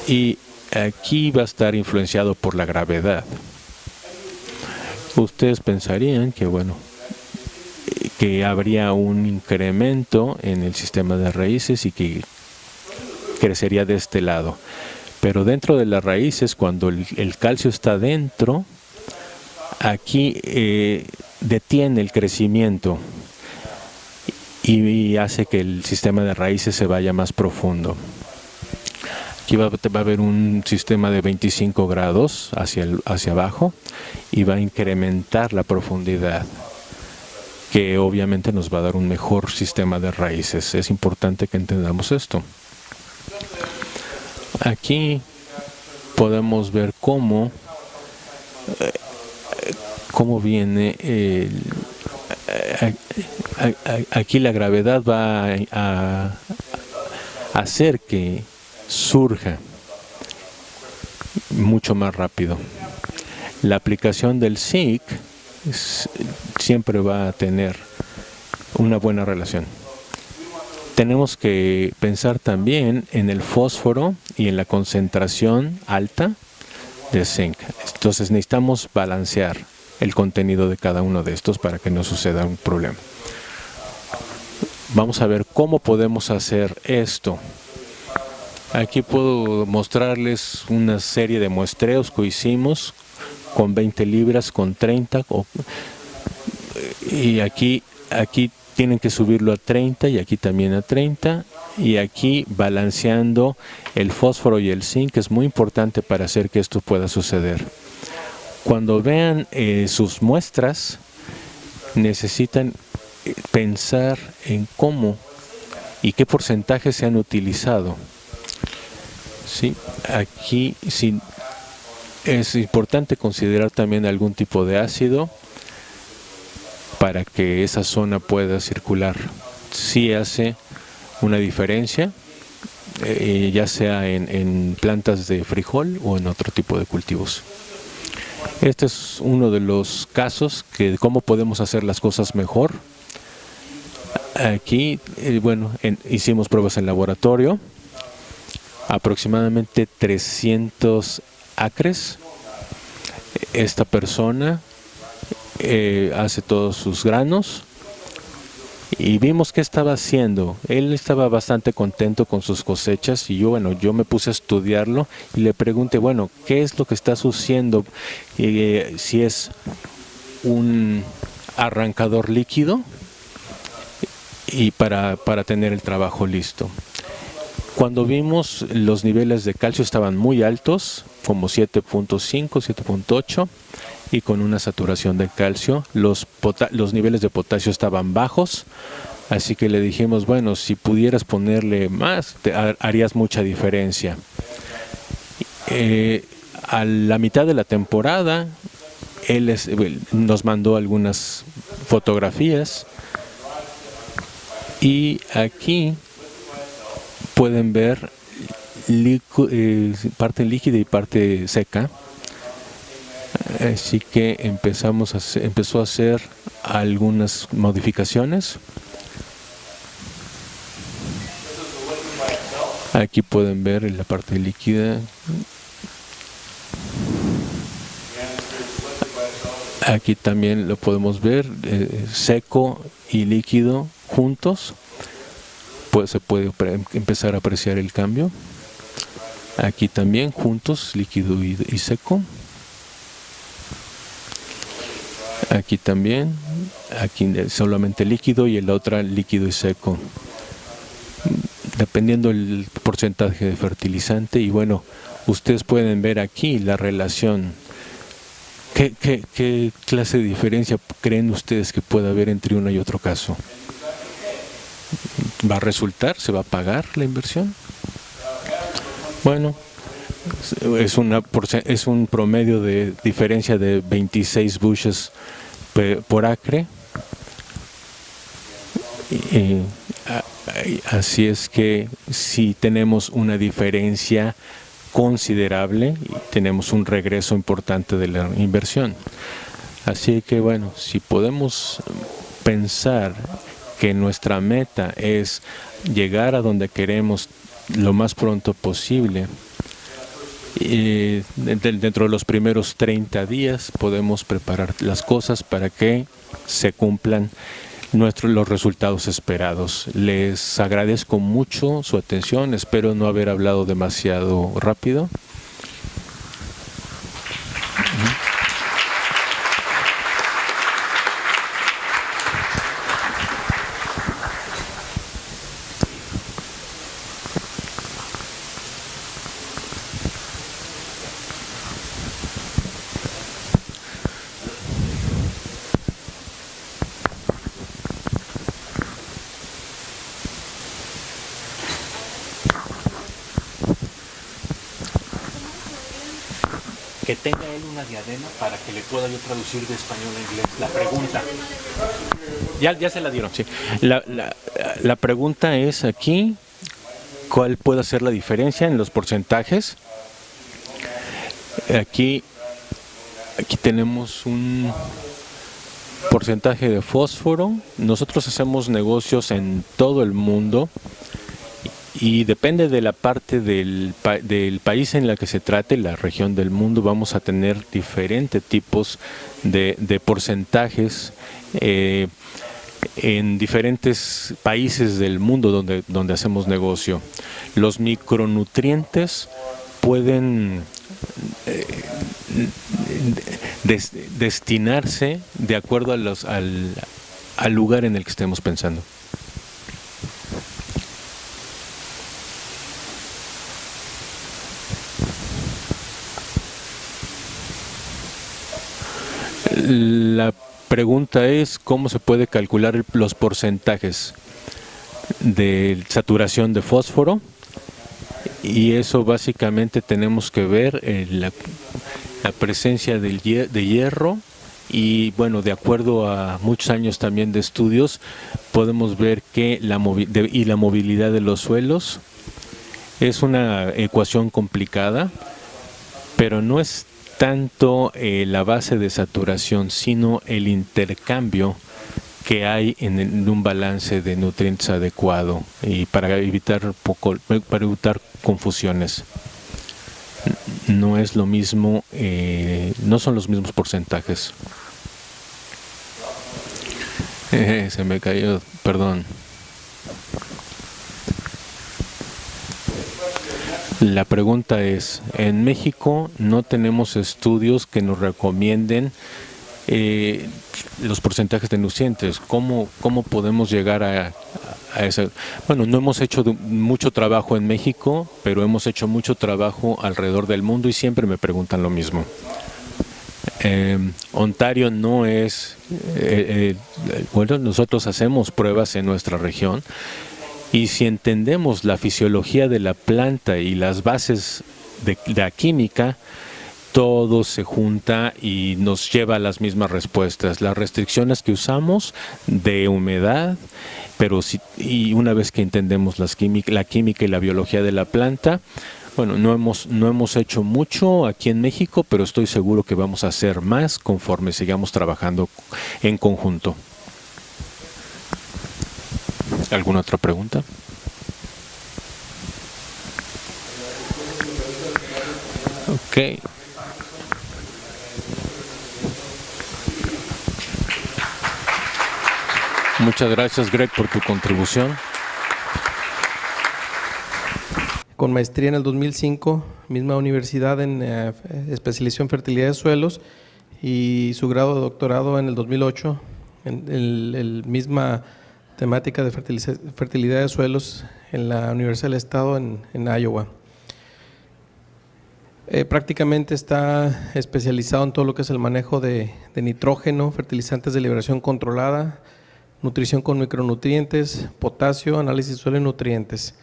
y aquí va a estar influenciado por la gravedad. Ustedes pensarían que bueno, que habría un incremento en el sistema de raíces y que crecería de este lado. Pero dentro de las raíces, cuando el calcio está dentro, aquí detiene el crecimiento y hace que el sistema de raíces se vaya más profundo. Aquí va a haber un sistema de 25 grados hacia abajo y va a incrementar la profundidad. que obviamente nos va a dar un mejor sistema de raíces. Es importante que entendamos esto. Aquí podemos ver cómo viene aquí la gravedad va a hacer que surja mucho más rápido. La aplicación del zinc siempre va a tener una buena relación. Tenemos que pensar también en el fósforo y en la concentración alta de zinc. Entonces necesitamos balancear el contenido de cada uno de estos para que no suceda un problema. Vamos a ver cómo podemos hacer esto. Aquí puedo mostrarles una serie de muestreos que hicimos con 20 libras, con 30, y aquí tienen que subirlo a 30 y aquí también a 30, y aquí balanceando el fósforo y el zinc es muy importante para hacer que esto pueda suceder. Cuando vean sus muestras, necesitan pensar en cómo y qué porcentajes se han utilizado. ¿Sí? Aquí sí, es importante considerar también algún tipo de ácido para que esa zona pueda circular. Sí hace una diferencia, ya sea en plantas de frijol o en otro tipo de cultivos. Este es uno de los casos de cómo podemos hacer las cosas mejor. Aquí, hicimos pruebas en laboratorio, aproximadamente 300 acres. Esta persona hace todos sus granos y vimos qué estaba haciendo. Él estaba bastante contento con sus cosechas y yo me puse a estudiarlo y le pregunté, ¿qué es lo que estás haciendo? Si es un arrancador líquido y para tener el trabajo listo. Cuando vimos, los niveles de calcio estaban muy altos, como 7.5, 7.8, y con una saturación de calcio. Los niveles de potasio estaban bajos, así que le dijimos, si pudieras ponerle más, harías mucha diferencia. A la mitad de la temporada, él nos mandó algunas fotografías, y aquí pueden ver parte líquida y parte seca. Así que empezó a hacer algunas modificaciones. Aquí pueden ver la parte líquida. Aquí también lo podemos ver, seco y líquido juntos. Pues se puede empezar a apreciar el cambio. Aquí también juntos, líquido y seco. Aquí también, aquí solamente líquido y el otro líquido y seco, dependiendo el porcentaje de fertilizante. Y ustedes pueden ver aquí la relación. ¿Qué clase de diferencia creen ustedes que puede haber entre uno y otro caso? ¿Va a resultar? ¿Se va a pagar la inversión? Es un promedio de diferencia de 26 bushels por acre. Así es que si tenemos una diferencia considerable, tenemos un regreso importante de la inversión. Así que si podemos pensar que nuestra meta es llegar a donde queremos lo más pronto posible, dentro de los primeros 30 días podemos preparar las cosas para que se cumplan los resultados esperados. Les agradezco mucho su atención, espero no haber hablado demasiado rápido. que tenga él una diadema para que le pueda yo traducir de español a inglés. La pregunta. Ya se la dieron, sí. La pregunta es aquí, ¿cuál puede ser la diferencia en los porcentajes? Aquí tenemos un porcentaje de fósforo. Nosotros hacemos negocios en todo el mundo y depende de la parte del país en la que se trate, la región del mundo, vamos a tener diferentes tipos de porcentajes en diferentes países del mundo donde hacemos negocio. Los micronutrientes pueden destinarse de acuerdo al lugar en el que estemos pensando. La pregunta es cómo se puede calcular los porcentajes de saturación de fósforo, y eso básicamente tenemos que ver la presencia de hierro, y bueno, de acuerdo a muchos años también de estudios, podemos ver que la movilidad de los suelos es una ecuación complicada, pero no es tanto la base de saturación, sino el intercambio que hay en un balance de nutrientes adecuado, y para evitar confusiones. No es lo mismo, no son los mismos porcentajes. Se me cayó, perdón. La pregunta es, en México no tenemos estudios que nos recomienden los porcentajes de nutrientes. ¿Cómo podemos llegar a eso? Bueno, no hemos hecho mucho trabajo en México, pero hemos hecho mucho trabajo alrededor del mundo y siempre me preguntan lo mismo. Ontario no es... bueno, nosotros hacemos pruebas en nuestra región, y si entendemos la fisiología de la planta y las bases de la química, todo se junta y nos lleva a las mismas respuestas. Las restricciones que usamos de humedad, y una vez que entendemos la química y la biología de la planta, bueno, no hemos hecho mucho aquí en México, pero estoy seguro que vamos a hacer más conforme sigamos trabajando en conjunto. ¿Alguna otra pregunta? Ok. Muchas gracias, Greg, por tu contribución. Con maestría en el 2005, misma universidad en especialización en fertilidad de suelos, y su grado de doctorado en el 2008 en misma temática de fertilidad de suelos en la Universidad del Estado en Iowa. Prácticamente está especializado en todo lo que es el manejo de nitrógeno, fertilizantes de liberación controlada, nutrición con micronutrientes, potasio, análisis de suelo y nutrientes.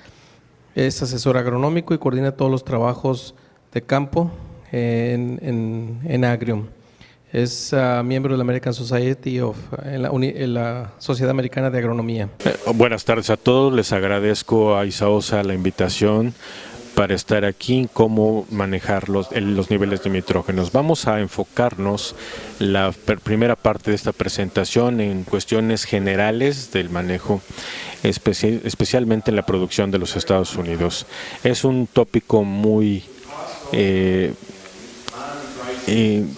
Es asesor agronómico y coordina todos los trabajos de campo en Agrium. Es miembro de la American Society en la Sociedad Americana de Agronomía. Buenas tardes a todos, les agradezco a Isaosa la invitación para estar aquí, cómo manejar los niveles de nitrógenos. Vamos a enfocarnos la primera parte de esta presentación en cuestiones generales del manejo, especialmente en la producción de los Estados Unidos. Es un tópico muy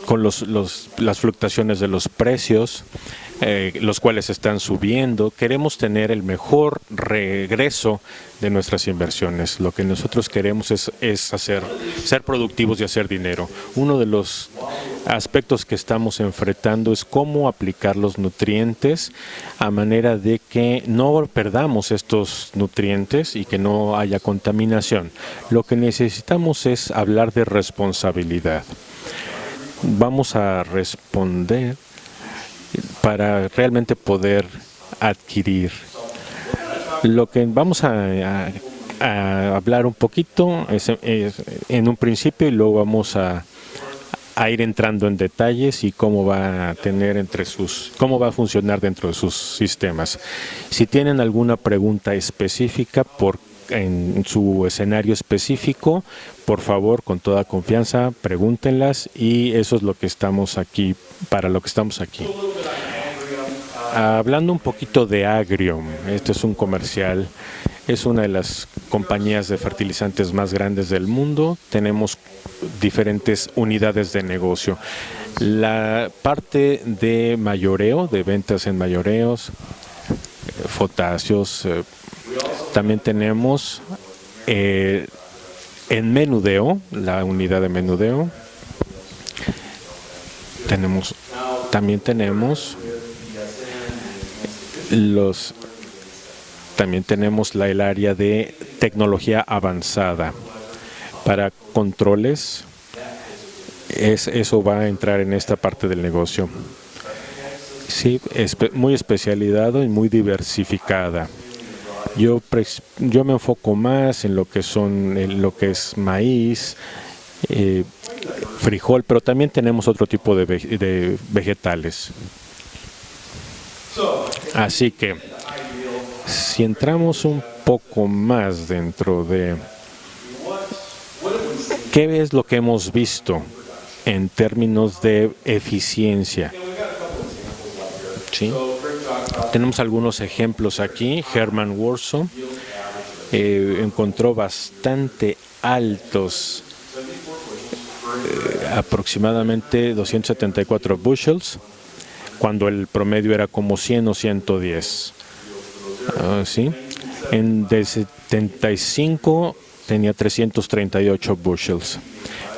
con las fluctuaciones de los precios, los cuales están subiendo. Queremos tener el mejor regreso de nuestras inversiones. Lo que nosotros queremos es ser productivos y hacer dinero. Uno de los aspectos que estamos enfrentando es cómo aplicar los nutrientes a manera de que no perdamos estos nutrientes y que no haya contaminación. Lo que necesitamos es hablar de responsabilidad. Vamos a responder para realmente poder adquirir. Lo que vamos a hablar un poquito es en un principio, y luego vamos a a ir entrando en detalles y cómo va a tener cómo va a funcionar dentro de sus sistemas. Si tienen alguna pregunta específica en su escenario específico, por favor, con toda confianza, pregúntenlas, y eso es lo que estamos aquí, para lo que estamos aquí. Hablando un poquito de Agrium, este es un comercial, es una de las compañías de fertilizantes más grandes del mundo. Tenemos diferentes unidades de negocio. La parte de mayoreo, de ventas en mayoreos, fotasios, también tenemos en menudeo, la unidad de menudeo. También tenemos el área de tecnología avanzada para controles. Eso va a entrar en esta parte del negocio. Sí, muy especializado y muy diversificada. Yo me enfoco más en lo que es maíz, frijol, pero también tenemos otro tipo de vegetales. Así que, si entramos un poco más dentro de qué es lo que hemos visto en términos de eficiencia. ¿Sí? Tenemos algunos ejemplos aquí. Herman Warsaw encontró bastante altos, aproximadamente 274 bushels, cuando el promedio era como 100 o 110. ¿Sí? De 75 tenía 338 bushels.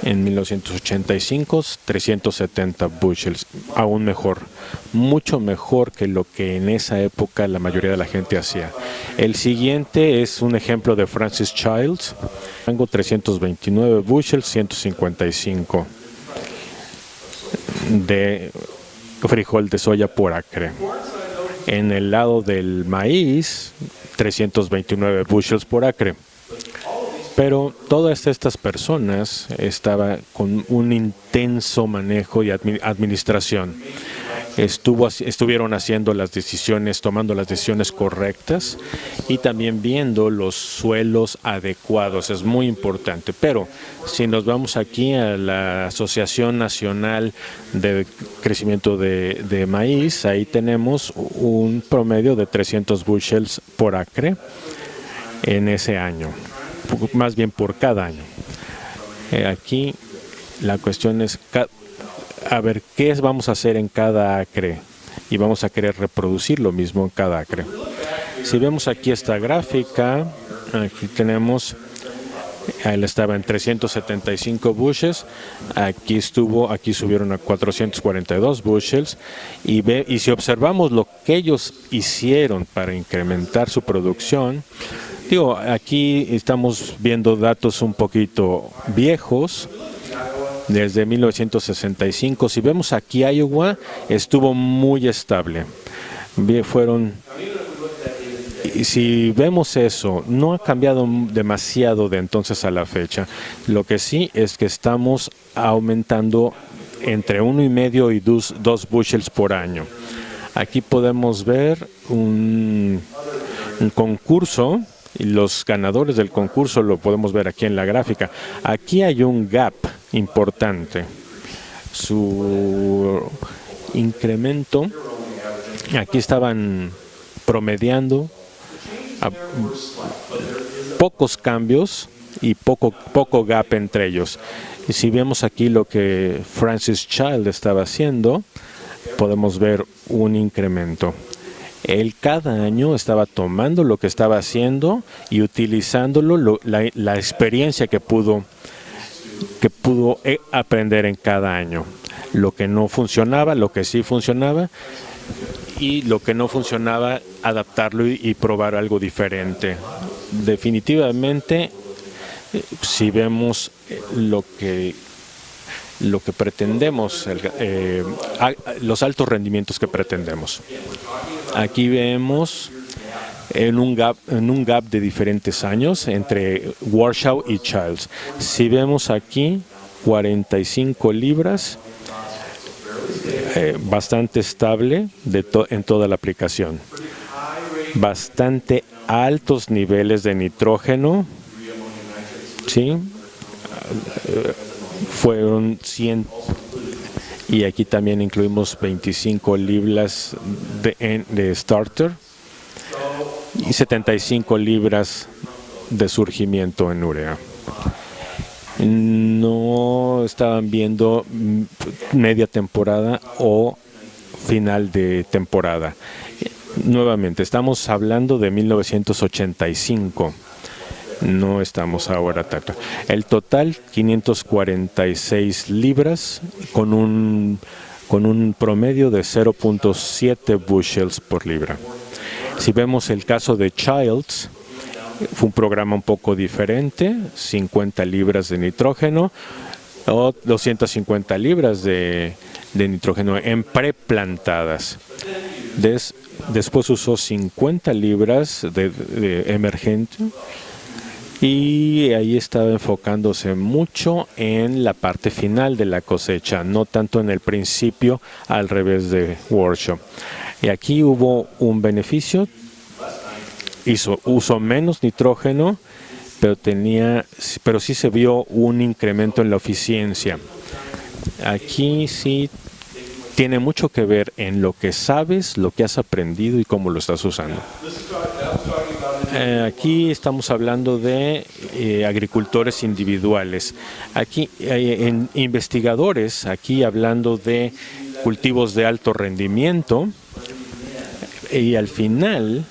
En 1985, 370 bushels. Aún mejor, mucho mejor que lo que en esa época la mayoría de la gente hacía. El siguiente es un ejemplo de Francis Childs. Tengo 329 bushels, 155 de frijol de soya por acre. En el lado del maíz, 329 bushels por acre. Pero todas estas personas estaban con un intenso manejo y administración. Estuvieron haciendo las decisiones, tomando las decisiones correctas y también viendo los suelos adecuados. Es muy importante. Pero si nos vamos aquí a la Asociación Nacional de Crecimiento de Maíz, ahí tenemos un promedio de 300 bushels por acre en ese año. Más bien por cada año. Aquí la cuestión es a ver qué vamos a hacer en cada acre, y vamos a querer reproducir lo mismo en cada acre. Si vemos aquí esta gráfica, aquí tenemos, él estaba en 375 bushels, aquí subieron a 442 bushels, y si observamos lo que ellos hicieron para incrementar su producción, aquí estamos viendo datos un poquito viejos, desde 1965. Si vemos aquí, Iowa estuvo muy estable. Y si vemos eso, no ha cambiado demasiado de entonces a la fecha. Lo que sí es que estamos aumentando entre 1,5 y 2 bushels por año. Aquí podemos ver un concurso. Y los ganadores del concurso lo podemos ver aquí en la gráfica. Aquí hay un gap importante. Su incremento, aquí estaban promediando pocos cambios y poco gap entre ellos. Y si vemos aquí lo que Francis Child estaba haciendo, podemos ver un incremento. Él cada año estaba tomando lo que estaba haciendo y utilizándolo, la experiencia que pudo aprender en cada año. Lo que no funcionaba, lo que sí funcionaba, y lo que no funcionaba, adaptarlo y probar algo diferente. Definitivamente, si vemos lo que pretendemos, los altos rendimientos que pretendemos. Aquí vemos en un gap de diferentes años entre Warsaw y Childs. Si vemos aquí, 45 libras, bastante estable en toda la aplicación. Bastante altos niveles de nitrógeno, ¿sí? Fueron 100, y aquí también incluimos 25 libras de starter y 75 libras de surgimiento en urea. No estaban viendo media temporada o final de temporada. Nuevamente, estamos hablando de 1985. No estamos ahora tanto. El total, 546 libras con un promedio de 0.7 bushels por libra. Si vemos el caso de Childs, fue un programa un poco diferente, 50 libras de nitrógeno o 250 libras de nitrógeno en preplantadas. Después usó 50 libras de emergente, y ahí estaba enfocándose mucho en la parte final de la cosecha, no tanto en el principio, al revés de Workshop. Y aquí hubo un beneficio, usó menos nitrógeno, pero sí se vio un incremento en la eficiencia. Aquí sí tiene mucho que ver en lo que sabes, lo que has aprendido y cómo lo estás usando. Aquí estamos hablando de agricultores individuales. Aquí en investigadores, aquí hablando de cultivos de alto rendimiento, y al final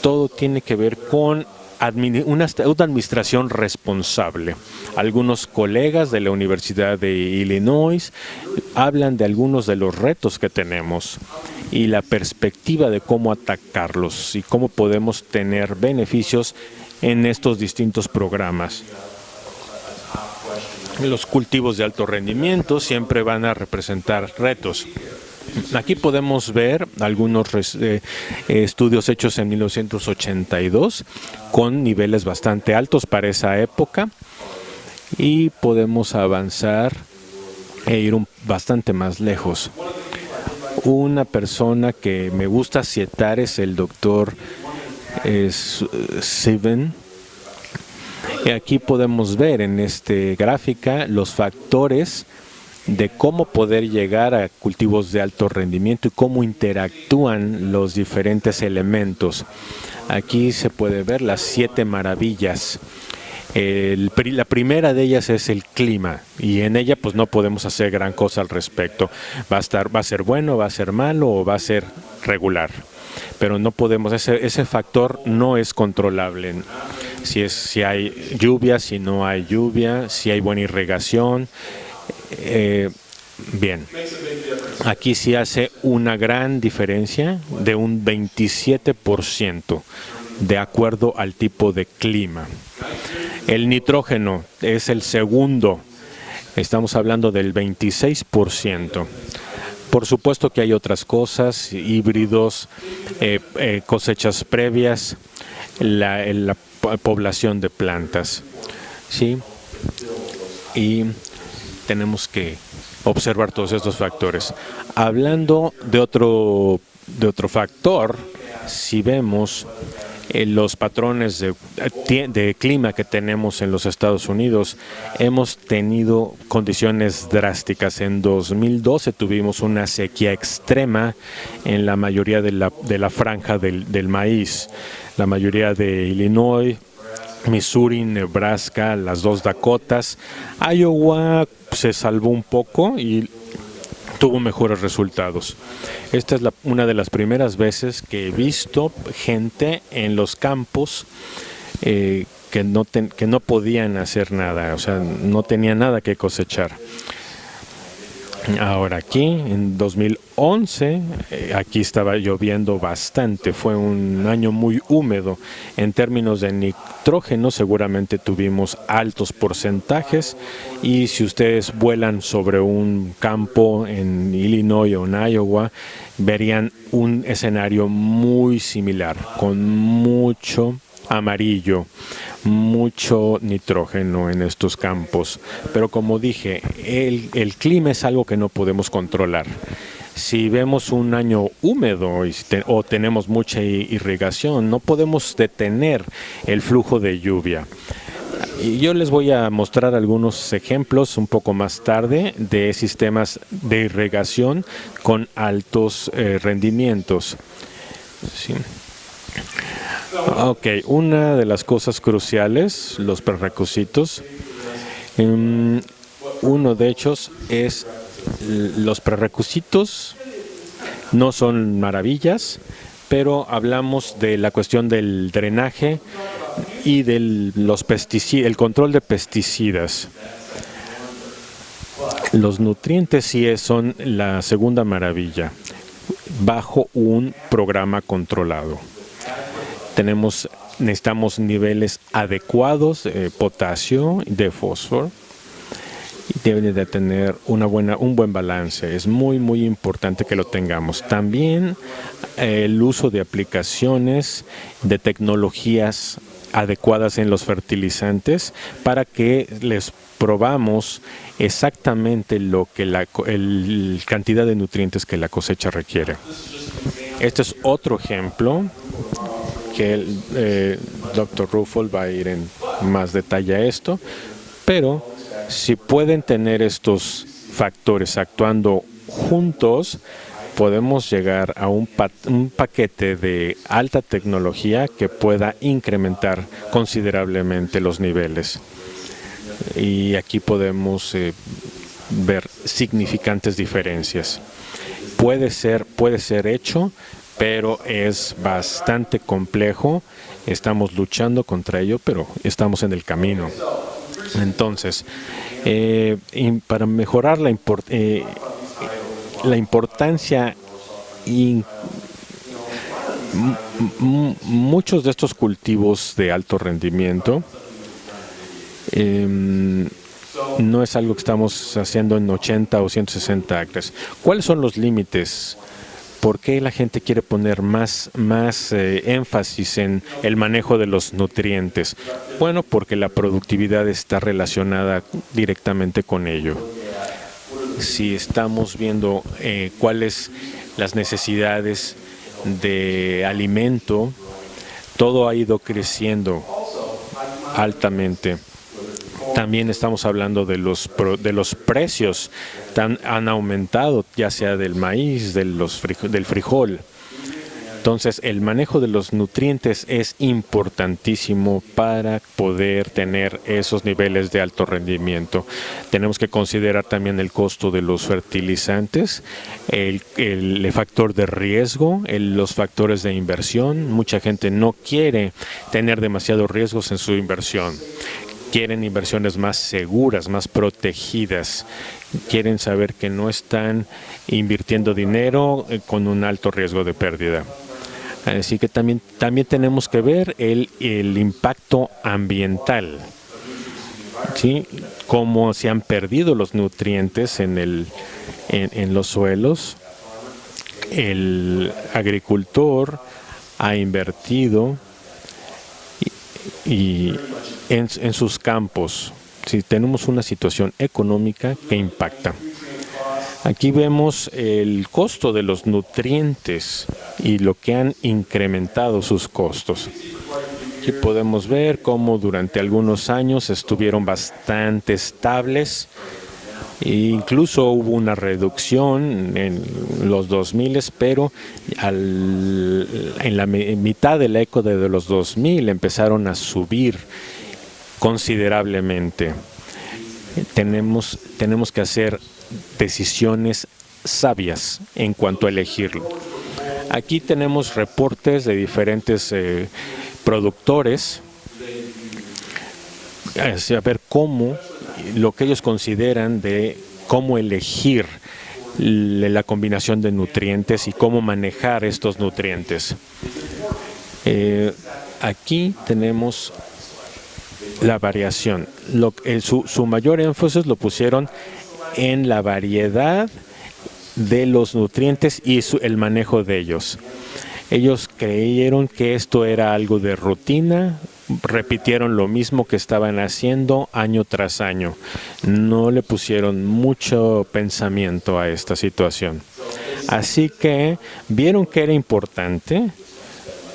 todo tiene que ver con una administración responsable. Algunos colegas de la Universidad de Illinois hablan de algunos de los retos que tenemos y la perspectiva de cómo atacarlos y cómo podemos tener beneficios en estos distintos programas. Los cultivos de alto rendimiento siempre van a representar retos. Aquí podemos ver algunos estudios hechos en 1982 con niveles bastante altos para esa época, y podemos avanzar e ir bastante más lejos. Una persona que me gusta citar es el doctor Siven. Aquí podemos ver en esta gráfica los factores de cómo poder llegar a cultivos de alto rendimiento y cómo interactúan los diferentes elementos. Aquí se puede ver las 7 maravillas. La primera de ellas es el clima, y en ella pues no podemos hacer gran cosa al respecto. Va a ser bueno, va a ser malo o va a ser regular, pero no podemos, ese factor no es controlable. Si hay lluvia, si no hay lluvia, si hay buena irrigación. Bien, aquí sí hace una gran diferencia de un 27% de acuerdo al tipo de clima. El nitrógeno es el segundo, estamos hablando del 26%. Por supuesto que hay otras cosas, híbridos, cosechas previas, la población de plantas, ¿sí? Y tenemos que observar todos estos factores. Hablando de otro factor, si vemos los patrones de clima que tenemos en los Estados Unidos, hemos tenido condiciones drásticas. En 2012 tuvimos una sequía extrema en la mayoría de la franja del maíz. La mayoría de Illinois, Missouri, Nebraska, las 2 Dakotas. Iowa se salvó un poco y tuvo mejores resultados. Esta es una de las primeras veces que he visto gente en los campos que no podían hacer nada, o sea, no tenían nada que cosechar. Ahora aquí, en 2011, aquí estaba lloviendo bastante, fue un año muy húmedo. En términos de nitrógeno, seguramente tuvimos altos porcentajes, y si ustedes vuelan sobre un campo en Illinois o en Iowa, verían un escenario muy similar, con mucho amarillo, mucho nitrógeno en estos campos. Pero como dije, el clima es algo que no podemos controlar. Si vemos un año húmedo o tenemos mucha irrigación, no podemos detener el flujo de lluvia. Y yo les voy a mostrar algunos ejemplos un poco más tarde de sistemas de irrigación con altos rendimientos. Sí. Ok, una de las cosas cruciales, los prerequisitos. Uno de ellos es los prerequisitos. No son maravillas, pero hablamos de la cuestión del drenaje y del el control de pesticidas. Los nutrientes sí son la segunda maravilla, bajo un programa controlado. Necesitamos niveles adecuados de potasio y de fósforo. Y deben de tener un buen balance. Es muy, muy importante que lo tengamos. También el uso de aplicaciones, de tecnologías adecuadas en los fertilizantes para que les probamos exactamente lo que la cantidad de nutrientes que la cosecha requiere. Este es otro ejemplo que el Dr. Ruffel va a ir en más detalle a esto, pero si pueden tener estos factores actuando juntos, podemos llegar a un paquete de alta tecnología que pueda incrementar considerablemente los niveles. Y aquí podemos ver significantes diferencias. Puede ser hecho, pero es bastante complejo. Estamos luchando contra ello, pero estamos en el camino. Entonces, para mejorar la importancia, muchos de estos cultivos de alto rendimiento no es algo que estamos haciendo en 80 o 160 acres. ¿Cuáles son los límites? ¿Por qué la gente quiere poner más énfasis en el manejo de los nutrientes? Bueno, porque la productividad está relacionada directamente con ello. Si estamos viendo cuáles las necesidades de alimento, todo ha ido creciendo altamente. También estamos hablando de los precios, han aumentado, ya sea del maíz, del frijol. Entonces, el manejo de los nutrientes es importantísimo para poder tener esos niveles de alto rendimiento. Tenemos que considerar también el costo de los fertilizantes, el factor de riesgo, los factores de inversión. Mucha gente no quiere tener demasiados riesgos en su inversión. Quieren inversiones más seguras, más protegidas. Quieren saber que no están invirtiendo dinero con un alto riesgo de pérdida. Así que también tenemos que ver el impacto ambiental, ¿sí? Cómo se han perdido los nutrientes en los suelos. El agricultor ha invertido y en sus campos. Si tenemos una situación económica que impacta. Aquí vemos el costo de los nutrientes y lo que han incrementado sus costos. Aquí podemos ver cómo durante algunos años estuvieron bastante estables. E incluso hubo una reducción en los 2000, pero en la mitad de la década de los 2000 empezaron a subir considerablemente. Tenemos que hacer decisiones sabias en cuanto a elegirlo. Aquí tenemos reportes de diferentes productores, a ver lo que ellos consideran de cómo elegir la combinación de nutrientes y cómo manejar estos nutrientes. Aquí tenemos la variación. Su mayor énfasis lo pusieron en la variedad de los nutrientes y el manejo de ellos. Ellos creyeron que esto era algo de rutina repitieron lo mismo que estaban haciendo año tras año. No le pusieron mucho pensamiento a esta situación. Así que vieron que era importante,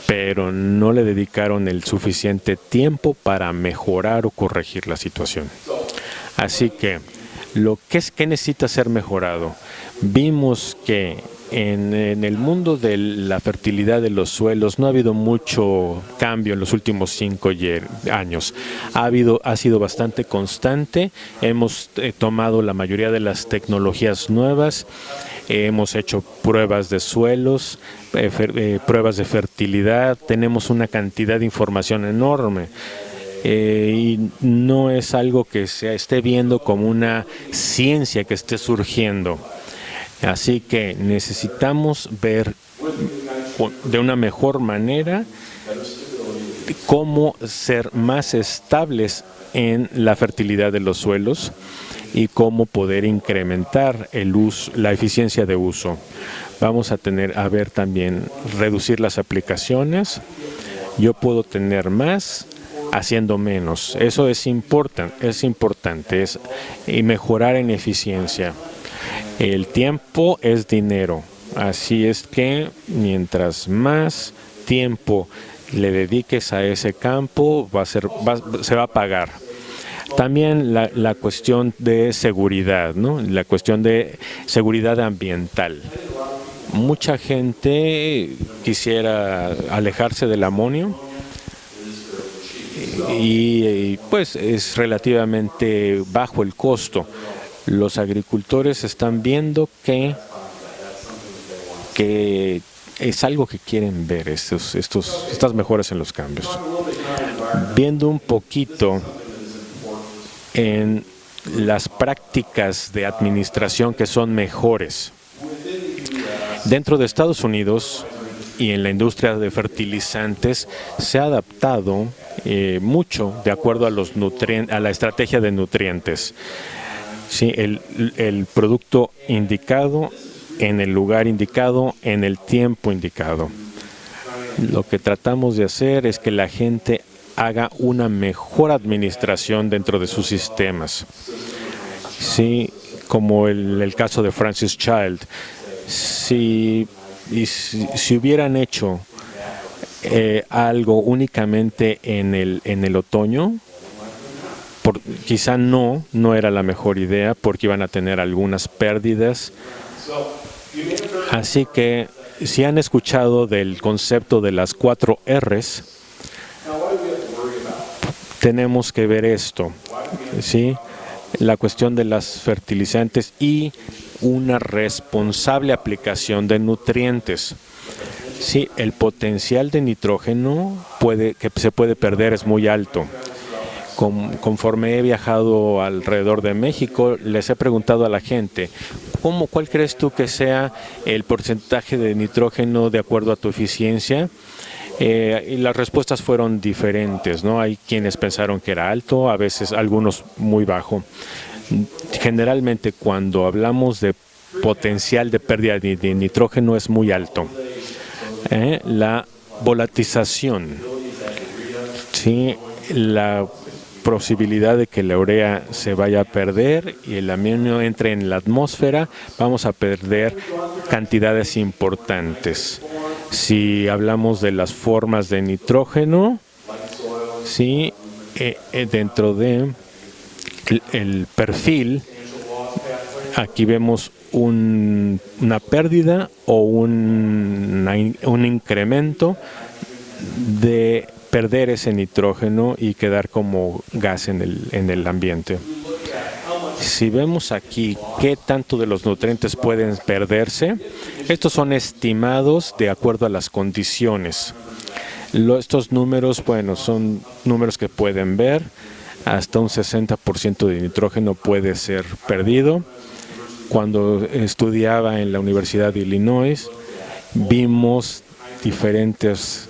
pero no le dedicaron el suficiente tiempo para mejorar o corregir la situación. Así que, ¿qué necesita ser mejorado? Vimos que en el mundo de la fertilidad de los suelos no ha habido mucho cambio en los últimos 5 años. Ha sido bastante constante. Hemos tomado la mayoría de las tecnologías nuevas. Hemos hecho pruebas de suelos, pruebas de fertilidad. Tenemos una cantidad de información enorme. Y no es algo que se esté viendo como una ciencia que esté surgiendo. Así que necesitamos ver de una mejor manera cómo ser más estables en la fertilidad de los suelos y cómo poder incrementar la eficiencia de uso. Vamos a ver también reducir las aplicaciones. Yo puedo tener más haciendo menos. Eso es importante, y mejorar en eficiencia. El tiempo es dinero, así es que mientras más tiempo le dediques a ese campo, se va a pagar. También la cuestión de seguridad, ¿no? La cuestión de seguridad ambiental. Mucha gente quisiera alejarse del amonio y pues es relativamente bajo el costo. Los agricultores están viendo que es algo que quieren ver, estas mejoras en los cambios. Viendo un poquito en las prácticas de administración que son mejores. Dentro de Estados Unidos y en la industria de fertilizantes se ha adaptado mucho de acuerdo a la estrategia de nutrientes. Sí, el producto indicado, en el lugar indicado, en el tiempo indicado. Lo que tratamos de hacer es que la gente haga una mejor administración dentro de sus sistemas. Sí, como el caso de Francis Child. Si hubieran hecho algo únicamente en el otoño, quizá no era la mejor idea porque iban a tener algunas pérdidas. Así que si han escuchado del concepto de las 4 R's, tenemos que ver esto, ¿sí? La cuestión de las fertilizantes y una responsable aplicación de nutrientes. Sí, el potencial de nitrógeno que se puede perder es muy alto. Conforme he viajado alrededor de México, les he preguntado a la gente, ¿cuál crees tú que sea el porcentaje de nitrógeno de acuerdo a tu eficiencia? Y las respuestas fueron diferentes, ¿no? Hay quienes pensaron que era alto, a veces algunos muy bajo. Generalmente cuando hablamos de potencial de pérdida de nitrógeno es muy alto. La volatización, ¿sí? La posibilidad de que la urea se vaya a perder y el amonio entre en la atmósfera, vamos a perder cantidades importantes. Si hablamos de las formas de nitrógeno, ¿sí? Dentro de el perfil, aquí vemos una pérdida o un incremento de perder ese nitrógeno y quedar como gas en el ambiente. Si vemos aquí qué tanto de los nutrientes pueden perderse, estos son estimados de acuerdo a las condiciones. Estos números, bueno, son números que pueden ver. Hasta un 60% de nitrógeno puede ser perdido. Cuando estudiaba en la Universidad de Illinois, vimos diferentes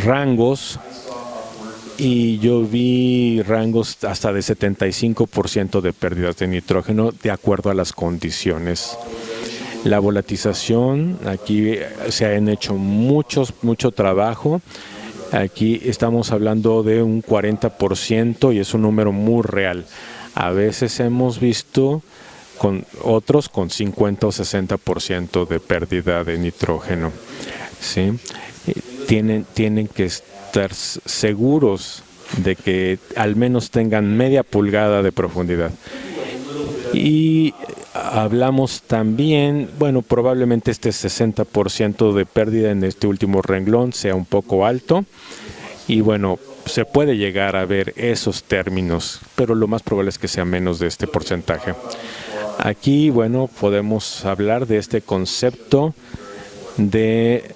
rangos y yo vi rangos hasta de 75% de pérdidas de nitrógeno de acuerdo a las condiciones. La volatización, aquí se han hecho mucho trabajo Aquí estamos hablando de un 40% y es un número muy real. A veces hemos visto con otros con 50 o 60% de pérdida de nitrógeno. ¿Sí? Tienen que estar seguros de que al menos tengan media pulgada de profundidad. Y hablamos también, bueno, probablemente este 60% de pérdida en este último renglón sea un poco alto. Y bueno, se puede llegar a ver esos términos, pero lo más probable es que sea menos de este porcentaje. Aquí, bueno, podemos hablar de este concepto de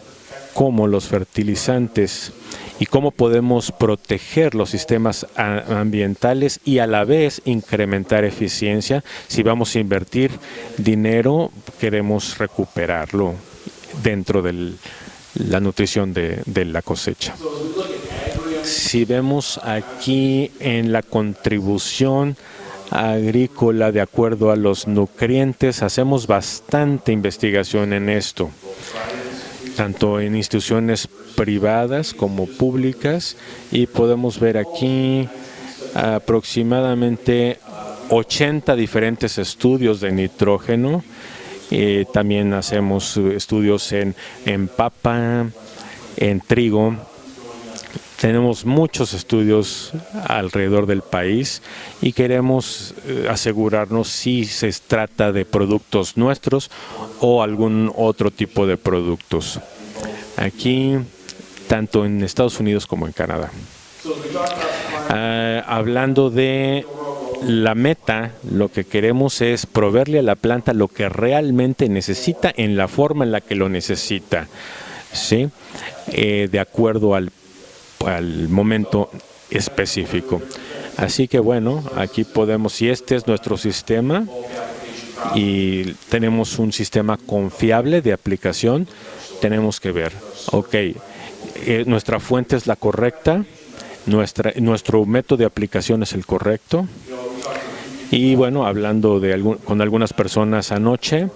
cómo los fertilizantes y cómo podemos proteger los sistemas ambientales y a la vez incrementar eficiencia. Si vamos a invertir dinero, queremos recuperarlo dentro de la nutrición de la cosecha. Si vemos aquí en la contribución agrícola de acuerdo a los nutrientes, hacemos bastante investigación en esto, tanto en instituciones privadas como públicas, y podemos ver aquí aproximadamente 80 diferentes estudios de nitrógeno. También hacemos estudios en papa, en trigo. Tenemos muchos estudios alrededor del país y queremos asegurarnos si se trata de productos nuestros o algún otro tipo de productos. Aquí, tanto en Estados Unidos como en Canadá. Hablando de la meta, lo que queremos es proveerle a la planta lo que realmente necesita en la forma en la que lo necesita, ¿sí? De acuerdo al momento específico. Así que bueno, aquí podemos, si este es nuestro sistema y tenemos un sistema confiable de aplicación, tenemos que ver, ok, nuestra fuente es la correcta, nuestro método de aplicación es el correcto. Y bueno, hablando con algunas personas anoche,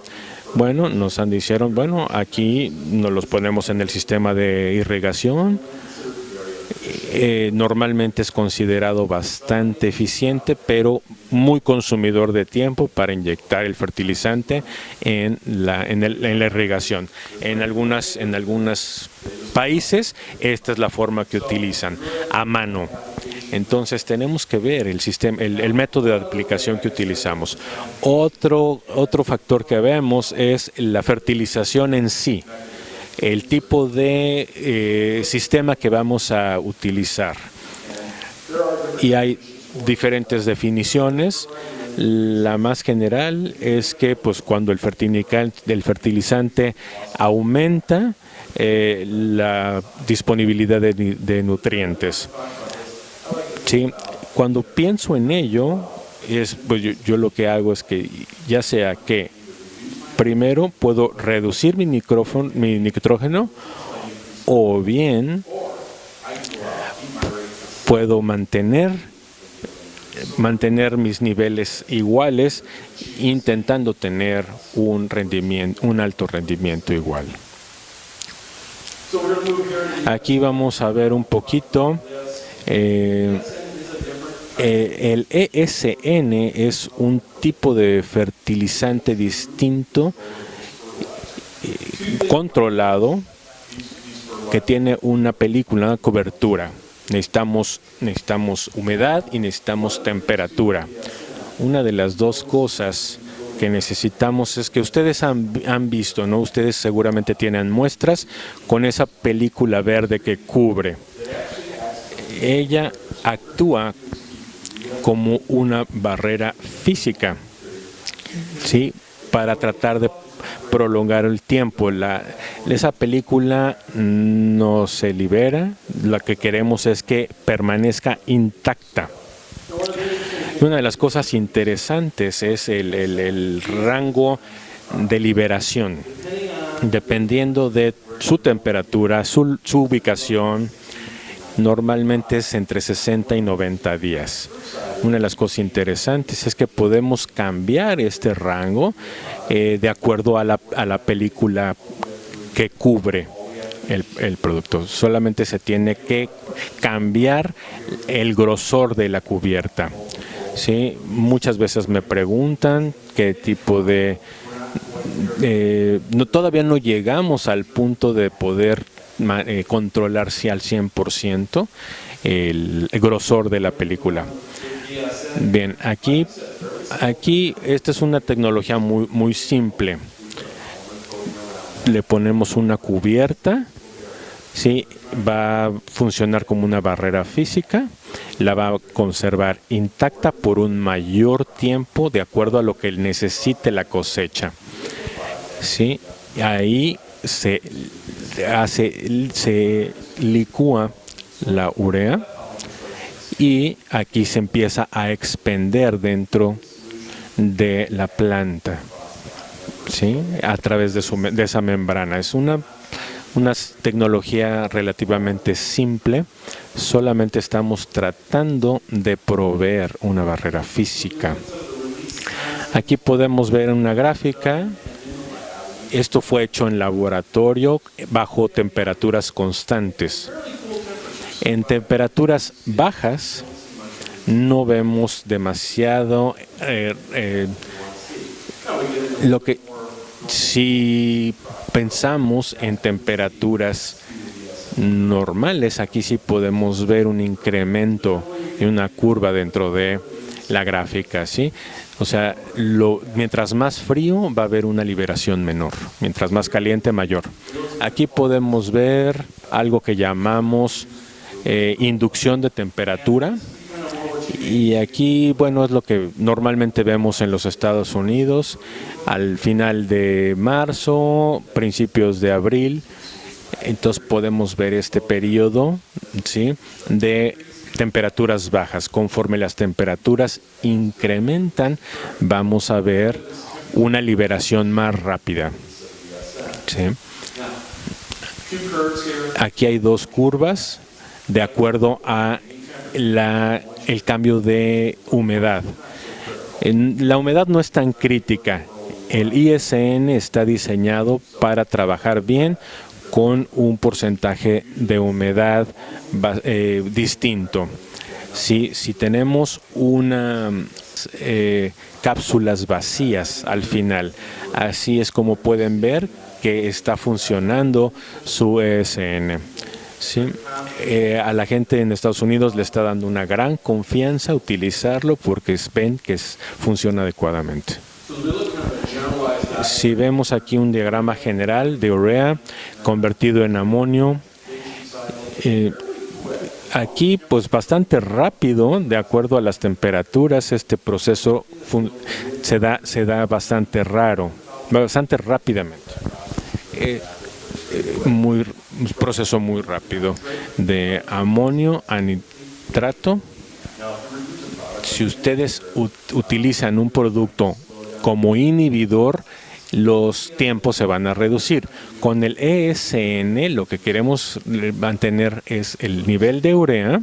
bueno, nos dijeron, bueno, aquí nos los ponemos en el sistema de irrigación. Normalmente es considerado bastante eficiente, pero muy consumidor de tiempo para inyectar el fertilizante en la irrigación. En algunos países esta es la forma que utilizan, a mano. Entonces tenemos que ver el método de aplicación que utilizamos. Otro factor que vemos es la fertilización en sí. El tipo de sistema que vamos a utilizar. Y hay diferentes definiciones. La más general es que pues, cuando el fertilizante aumenta la disponibilidad de nutrientes. ¿Sí? Cuando pienso en ello, pues yo lo que hago es que ya sea que primero puedo reducir mi nitrógeno o bien puedo mantener mis niveles iguales intentando tener un alto rendimiento igual. Aquí vamos a ver un poquito el ESN es un tipo de fertilizante distinto, controlado, que tiene una cobertura. Necesitamos humedad y necesitamos temperatura. Una de las dos cosas que necesitamos es que ustedes han visto, ¿no? Ustedes seguramente tienen muestras con esa película verde que cubre. Ella actúa como una barrera física, ¿sí? Para tratar de prolongar el tiempo. Esa película no se libera, lo que queremos es que permanezca intacta. Una de las cosas interesantes es el rango de liberación, dependiendo de su temperatura, su ubicación. Normalmente es entre 60 y 90 días. Una de las cosas interesantes es que podemos cambiar este rango de acuerdo a la película que cubre. el producto. Solamente se tiene que cambiar el grosor de la cubierta. ¿Sí? Muchas veces me preguntan qué tipo de... todavía no llegamos al punto de poder controlar si al 100% el grosor de la película. Bien, aquí esta es una tecnología muy simple. Le ponemos una cubierta, ¿sí? Va a funcionar como una barrera física, la va a conservar intacta por un mayor tiempo de acuerdo a lo que necesite la cosecha. ¿Sí? Ahí se licúa la urea y aquí se empieza a expender dentro de la planta, ¿sí? A través de esa membrana. Es una tecnología relativamente simple, solamente estamos tratando de proveer una barrera física. Aquí podemos ver una gráfica. Esto fue hecho en laboratorio bajo temperaturas constantes. En temperaturas bajas no vemos demasiado lo que si pensamos en temperaturas normales, aquí sí podemos ver un incremento en una curva dentro de la gráfica, ¿sí? O sea, mientras más frío va a haber una liberación menor, mientras más caliente mayor. Aquí podemos ver algo que llamamos inducción de temperatura. Y aquí, bueno, es lo que normalmente vemos en los Estados Unidos al final de marzo, principios de abril. Entonces podemos ver este periodo, ¿sí?, de temperaturas bajas. Conforme las temperaturas incrementan, vamos a ver una liberación más rápida, ¿sí? Aquí hay dos curvas de acuerdo a el cambio de humedad. La humedad no es tan crítica. El ISN está diseñado para trabajar bien con un porcentaje de humedad distinto. Si tenemos cápsulas vacías al final, así es como pueden ver que está funcionando su ISN. Sí. A la gente en Estados Unidos le está dando una gran confianza utilizarlo porque ven que funciona adecuadamente. Si vemos aquí un diagrama general de urea convertido en amonio, aquí pues bastante rápido, de acuerdo a las temperaturas, este proceso se da bastante rápidamente. Un proceso muy rápido de amonio a nitrato. Si ustedes utilizan un producto como inhibidor, los tiempos se van a reducir. Con el ESN lo que queremos mantener es el nivel de urea.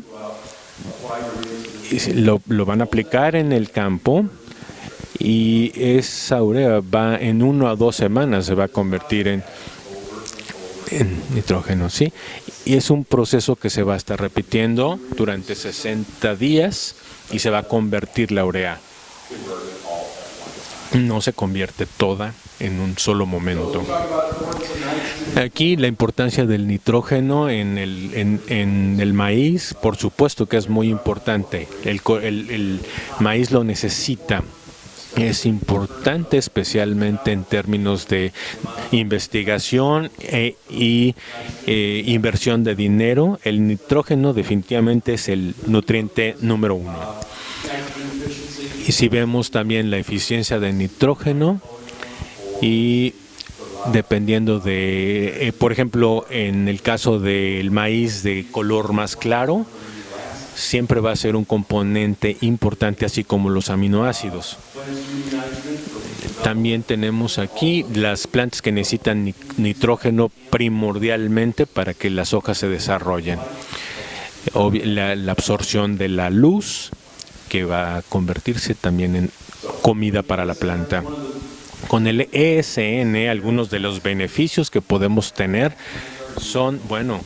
Lo van a aplicar en el campo y esa urea en 1 a 2 semanas se va a convertir en nitrógeno, ¿sí? Y es un proceso que se va a estar repitiendo durante 60 días y se va a convertir la urea. No se convierte toda en un solo momento. Aquí la importancia del nitrógeno en el maíz, por supuesto que es muy importante. El maíz lo necesita. Es importante especialmente en términos de investigación y inversión de dinero. El nitrógeno definitivamente es el nutriente número 1. Y si vemos también la eficiencia de nitrógeno y dependiendo de, por ejemplo, en el caso del maíz de color más claro, siempre va a ser un componente importante, así como los aminoácidos. También tenemos aquí las plantas que necesitan nitrógeno primordialmente para que las hojas se desarrollen. La absorción de la luz, que va a convertirse también en comida para la planta. Con el ESN, algunos de los beneficios que podemos tener son, bueno,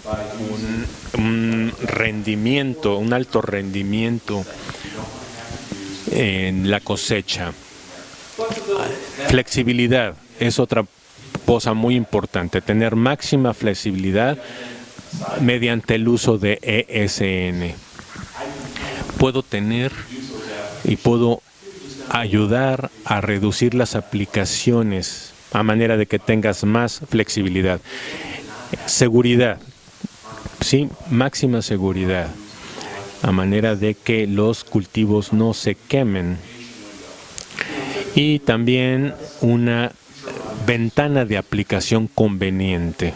un rendimiento, un alto rendimiento en la cosecha. Flexibilidad es otra cosa muy importante, tener máxima flexibilidad mediante el uso de ESN. Puedo tener y puedo ayudar a reducir las aplicaciones a manera de que tengas más flexibilidad. Seguridad, sí, máxima seguridad, a manera de que los cultivos no se quemen. Y también una ventana de aplicación conveniente,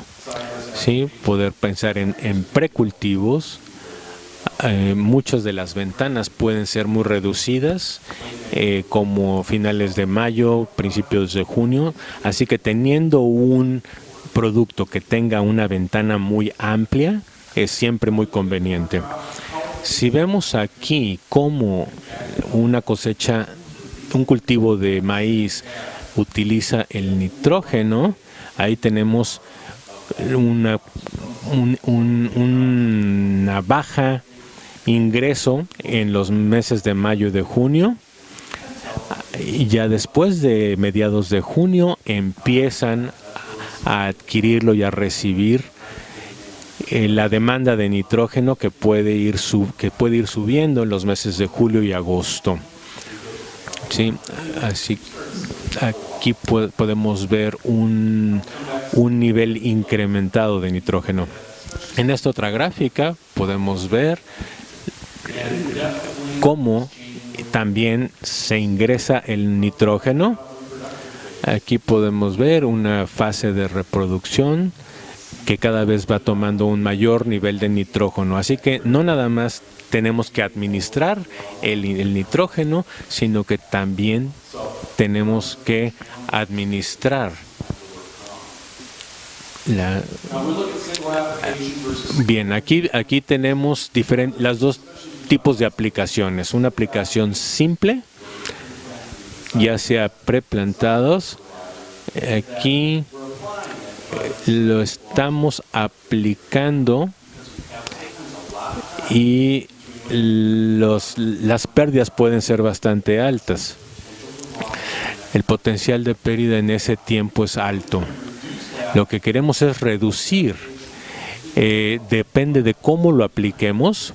¿sí? Poder pensar en precultivos. Muchas de las ventanas pueden ser muy reducidas, como finales de mayo, principios de junio, así que teniendo un producto que tenga una ventana muy amplia es siempre muy conveniente. Si vemos aquí cómo una cosecha, un cultivo de maíz utiliza el nitrógeno, ahí tenemos una baja ingreso en los meses de mayo y de junio, y ya después de mediados de junio empiezan a adquirirlo y a recibir la demanda de nitrógeno que puede ir subiendo en los meses de julio y agosto. Sí, así aquí podemos ver un nivel incrementado de nitrógeno. En esta otra gráfica podemos ver cómo también se ingresa el nitrógeno. Aquí podemos ver una fase de reproducción que cada vez va tomando un mayor nivel de nitrógeno. Así que no nada más tenemos que administrar el nitrógeno, sino que también tenemos que administrar Bien, aquí tenemos las dos tipos de aplicaciones. Una aplicación simple, ya sea preplantados. Aquí lo estamos aplicando y las pérdidas pueden ser bastante altas. El potencial de pérdida en ese tiempo es alto. Lo que queremos es reducir, depende de cómo lo apliquemos,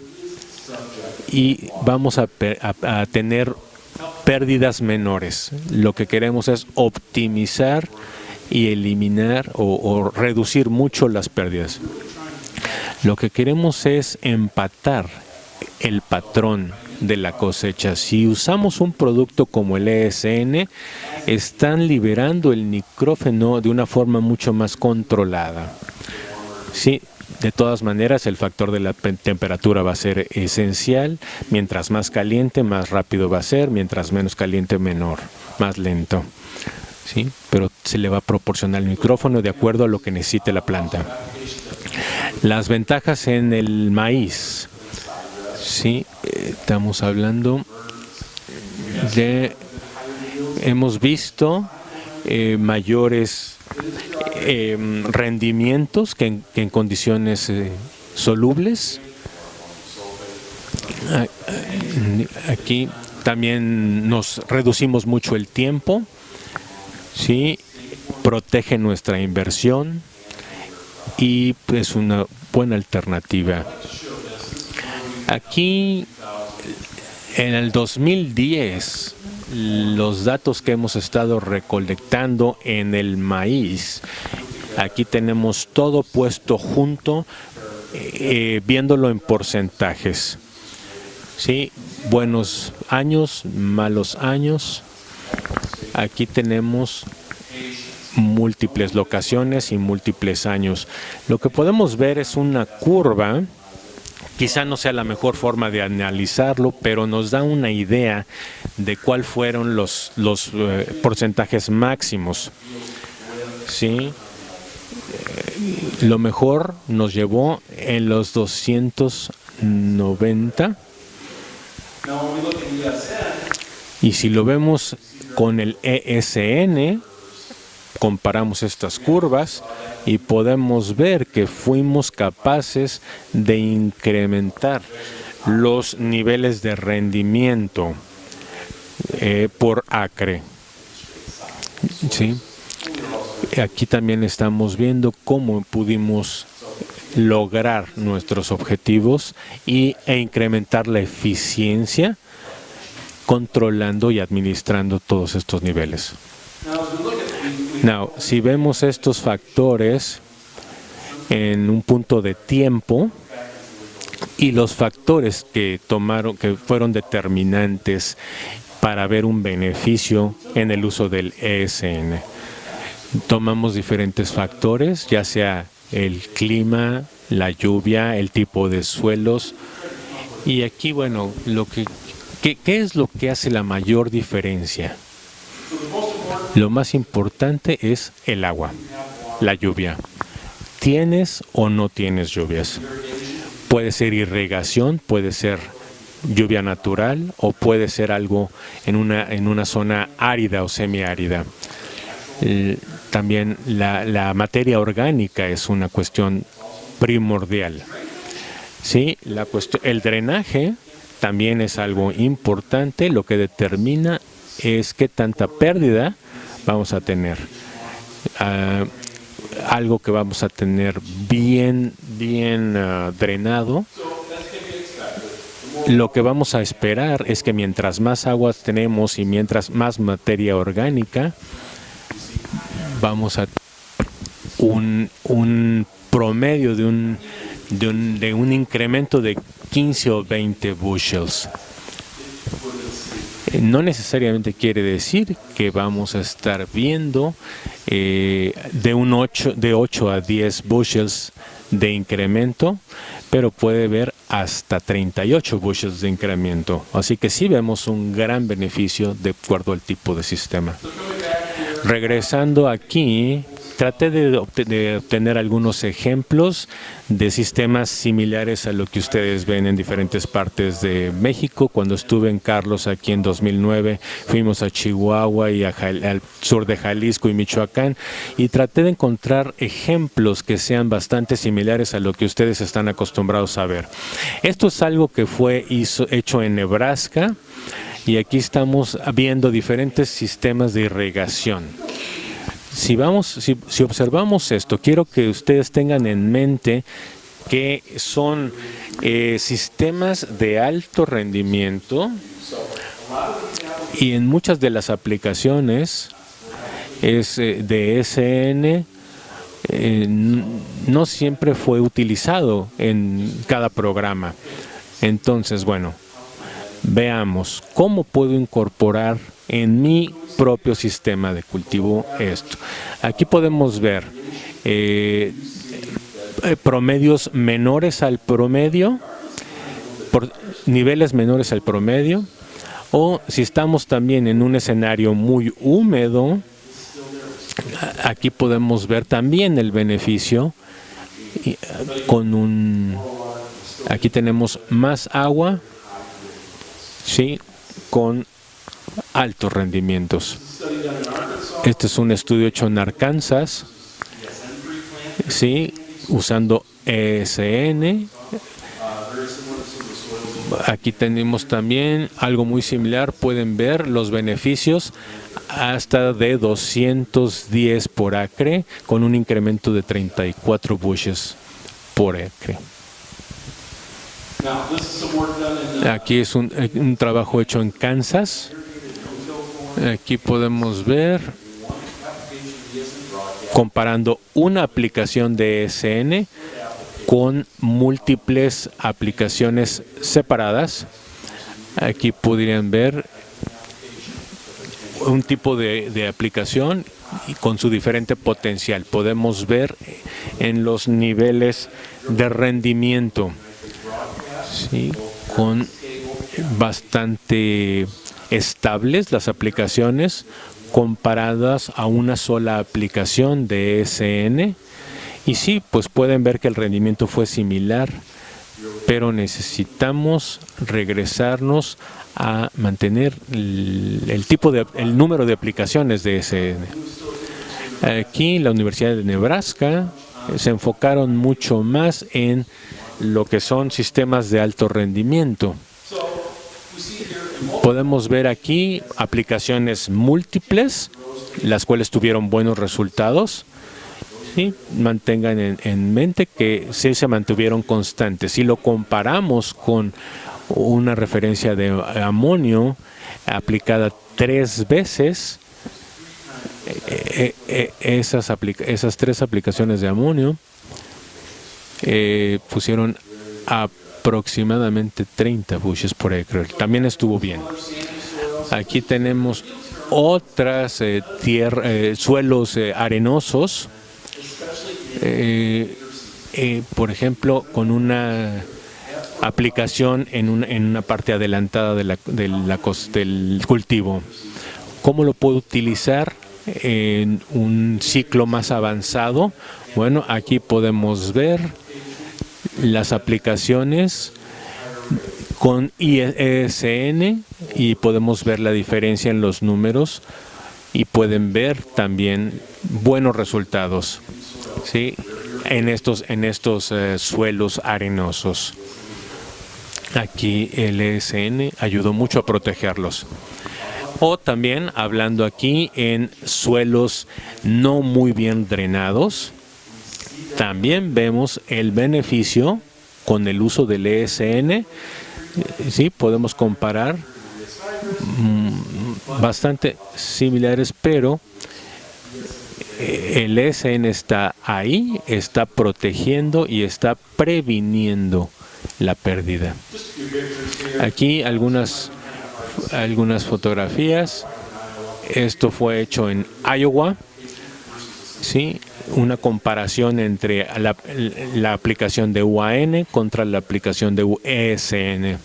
y vamos a tener pérdidas menores. Lo que queremos es optimizar y eliminar o reducir mucho las pérdidas. Lo que queremos es empatar el patrón de la cosecha. Si usamos un producto como el ESN, están liberando el nitrógeno de una forma mucho más controlada. Sí, de todas maneras, el factor de la temperatura va a ser esencial. Mientras más caliente, más rápido va a ser. Mientras menos caliente, menor, más lento. ¿Sí? Pero se le va a proporcionar el nitrógeno de acuerdo a lo que necesite la planta. Las ventajas en el maíz. Sí, estamos hablando de, hemos visto mayores rendimientos que en condiciones solubles. Aquí también nos reducimos mucho el tiempo, ¿sí? Protege nuestra inversión y es una buena alternativa. Aquí, en el 2010, los datos que hemos estado recolectando en el maíz, aquí tenemos todo puesto junto, viéndolo en porcentajes. ¿Sí? Buenos años, malos años. Aquí tenemos múltiples locaciones y múltiples años. Lo que podemos ver es una curva. Quizá no sea la mejor forma de analizarlo, pero nos da una idea de cuáles fueron los porcentajes máximos. ¿Sí? Lo mejor nos llevó en los 290. Y si lo vemos con el ESN, comparamos estas curvas y podemos ver que fuimos capaces de incrementar los niveles de rendimiento por acre. ¿Sí? Aquí también estamos viendo cómo pudimos lograr nuestros objetivos e incrementar la eficiencia controlando y administrando todos estos niveles. Now, si vemos estos factores en un punto de tiempo y los factores que fueron determinantes para ver un beneficio en el uso del ESN. Tomamos diferentes factores, ya sea el clima, la lluvia, el tipo de suelos. Y aquí, bueno, ¿qué es lo que hace la mayor diferencia? Lo más importante es el agua, la lluvia. ¿Tienes o no tienes lluvias? Puede ser irrigación, puede ser lluvia natural o puede ser algo en una zona árida o semiárida. También la materia orgánica es una cuestión primordial. ¿Sí? El drenaje también es algo importante. Lo que determina es qué tanta pérdida vamos a tener. Algo que vamos a tener bien drenado. Lo que vamos a esperar es que mientras más agua tenemos y mientras más materia orgánica, vamos a un promedio de un incremento de 15 o 20 bushels. No necesariamente quiere decir que vamos a estar viendo de 8 a 10 bushels de incremento, pero puede ver hasta 38 bushels de incremento. Así que sí vemos un gran beneficio de acuerdo al tipo de sistema. Regresando aquí, traté de obtener algunos ejemplos de sistemas similares a lo que ustedes ven en diferentes partes de México. Cuando estuve en Carlos aquí en 2009, fuimos a Chihuahua y al sur de Jalisco y Michoacán, y traté de encontrar ejemplos que sean bastante similares a lo que ustedes están acostumbrados a ver. Esto es algo que fue hecho en Nebraska, y aquí estamos viendo diferentes sistemas de irrigación. Si observamos esto, quiero que ustedes tengan en mente que son sistemas de alto rendimiento, y en muchas de las aplicaciones de ESN no siempre fue utilizado en cada programa. Entonces, bueno, veamos cómo puedo incorporar en mi propio sistema de cultivo esto. Aquí podemos ver promedios menores al promedio, por niveles menores al promedio, o si estamos también en un escenario muy húmedo, aquí podemos ver también el beneficio aquí tenemos más agua, sí, con altos rendimientos. Este es un estudio hecho en Arkansas, sí, usando ESN. Aquí tenemos también algo muy similar. Pueden ver los beneficios hasta de 210 por acre, con un incremento de 34 bushels por acre. Aquí es un trabajo hecho en Kansas. Aquí podemos ver, comparando una aplicación de ESN con múltiples aplicaciones separadas. Aquí podrían ver un tipo de aplicación y con su diferente potencial. Podemos ver en los niveles de rendimiento, ¿sí?, con bastante estables las aplicaciones comparadas a una sola aplicación de ESN. Y sí, pues pueden ver que el rendimiento fue similar, pero necesitamos regresarnos a mantener el número de aplicaciones de ESN. Aquí la Universidad de Nebraska se enfocaron mucho más en lo que son sistemas de alto rendimiento. Podemos ver aquí aplicaciones múltiples, las cuales tuvieron buenos resultados. ¿Sí? Mantengan en mente que sí se mantuvieron constantes. Si lo comparamos con una referencia de amonio aplicada 3 veces, esas 3 aplicaciones de amonio pusieron aproximadamente 30 bushels por acre. También estuvo bien. Aquí tenemos otras suelos arenosos, por ejemplo, con una aplicación en una parte adelantada del cultivo. ¿Cómo lo puedo utilizar en un ciclo más avanzado? Bueno, aquí podemos ver las aplicaciones con ISN y podemos ver la diferencia en los números y pueden ver también buenos resultados, ¿sí? en estos suelos arenosos. Aquí el ESN ayudó mucho a protegerlos. O también hablando aquí en suelos no muy bien drenados, también vemos el beneficio con el uso del ESN. Sí, podemos comparar bastante similares, pero el ESN está ahí, está protegiendo y está previniendo la pérdida. Aquí algunas fotografías. Esto fue hecho en Iowa, ¿sí? Una comparación entre la aplicación de UAN contra la aplicación de ESN.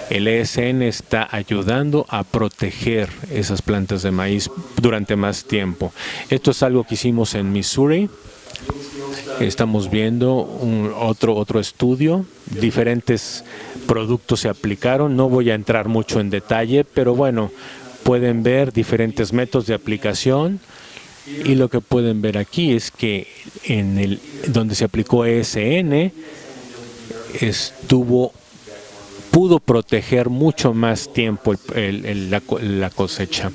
El ESN está ayudando a proteger esas plantas de maíz durante más tiempo. Esto es algo que hicimos en Missouri. Estamos viendo otro estudio. Diferentes productos se aplicaron. No voy a entrar mucho en detalle, pero bueno, pueden ver diferentes métodos de aplicación. Y lo que pueden ver aquí es que donde se aplicó ESN, pudo proteger mucho más tiempo la cosecha.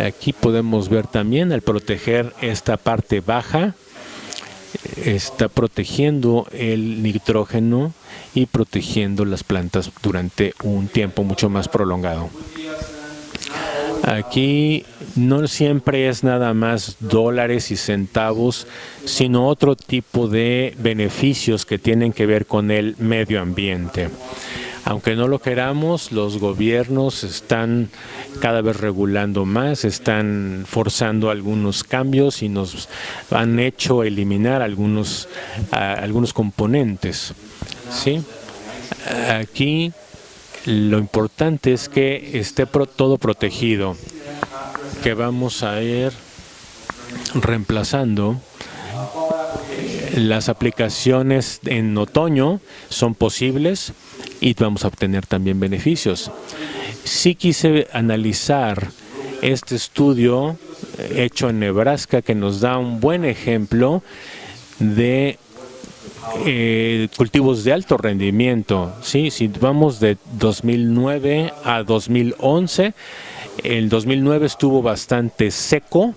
Aquí podemos ver también, al proteger esta parte baja, está protegiendo el nitrógeno y protegiendo las plantas durante un tiempo mucho más prolongado. Aquí no siempre es nada más dólares y centavos, sino otro tipo de beneficios que tienen que ver con el medio ambiente. Aunque no lo queramos, los gobiernos están cada vez regulando más, están forzando algunos cambios y nos han hecho eliminar algunos componentes, ¿sí? Aquí lo importante es que esté todo protegido, que vamos a ir reemplazando. Las aplicaciones en otoño son posibles y vamos a obtener también beneficios. Sí quise analizar este estudio hecho en Nebraska, que nos da un buen ejemplo de cultivos de alto rendimiento. ¿Sí? Si vamos de 2009 a 2011, el 2009 estuvo bastante seco,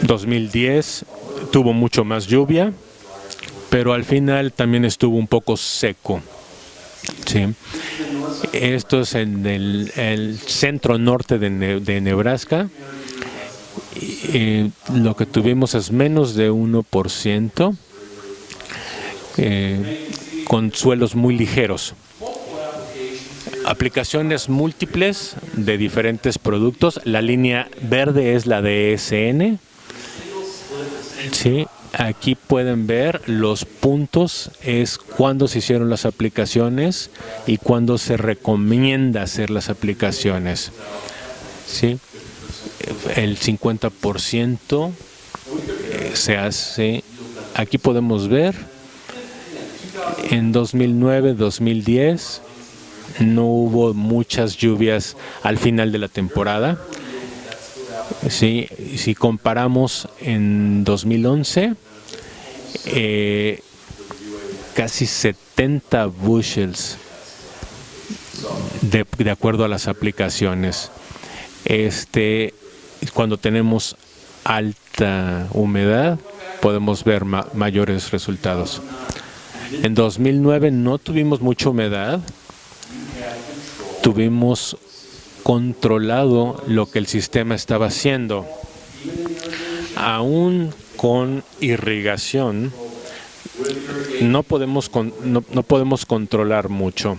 2010 tuvo mucho más lluvia, pero al final también estuvo un poco seco. ¿Sí? Esto es en el centro norte de Nebraska. Lo que tuvimos es menos de 1%, con suelos muy ligeros. Aplicaciones múltiples de diferentes productos. La línea verde es la de ESN. ¿Sí? Aquí pueden ver los puntos, es cuándo se hicieron las aplicaciones y cuándo se recomienda hacer las aplicaciones. ¿Sí? El 50% se hace. Aquí podemos ver en 2009, 2010 no hubo muchas lluvias al final de la temporada. Sí, si comparamos en 2011, casi 70 bushels de acuerdo a las aplicaciones. Cuando tenemos alta humedad, podemos ver mayores resultados. En 2009 no tuvimos mucha humedad, tuvimos controlado lo que el sistema estaba haciendo. Aún con irrigación, no podemos controlar mucho.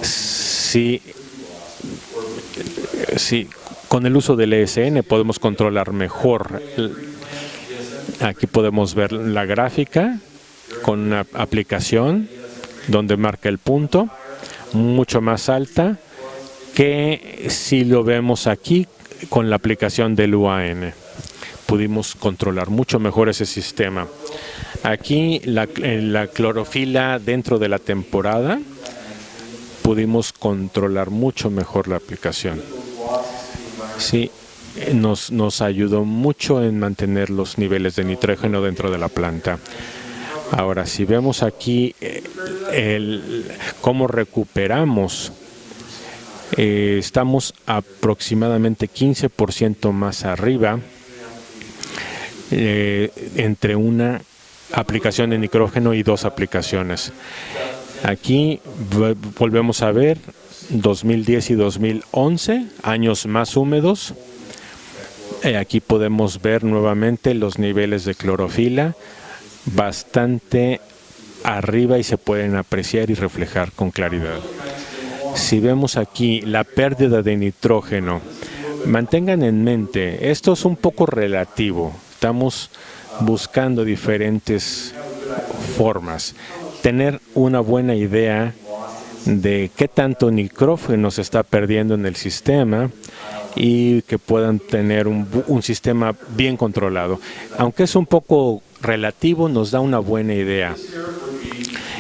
Sí, con el uso del ESN podemos controlar mejor. Aquí podemos ver la gráfica con una aplicación donde marca el punto, mucho más alta que si lo vemos aquí con la aplicación del UAN. Pudimos controlar mucho mejor ese sistema. Aquí la clorofila dentro de la temporada, pudimos controlar mucho mejor la aplicación. Sí, nos ayudó mucho en mantener los niveles de nitrógeno dentro de la planta. Ahora, si vemos aquí cómo recuperamos, estamos aproximadamente 15% más arriba entre una aplicación de nitrógeno y 2 aplicaciones. Aquí volvemos a ver 2010 y 2011, años más húmedos. Aquí podemos ver nuevamente los niveles de clorofila bastante arriba y se pueden apreciar y reflejar con claridad. Si vemos aquí la pérdida de nitrógeno, mantengan en mente, esto es un poco relativo. Estamos buscando diferentes formas. Tener una buena idea de qué tanto nitrógeno se está perdiendo en el sistema y que puedan tener un sistema bien controlado. Aunque es un poco relativo, nos da una buena idea.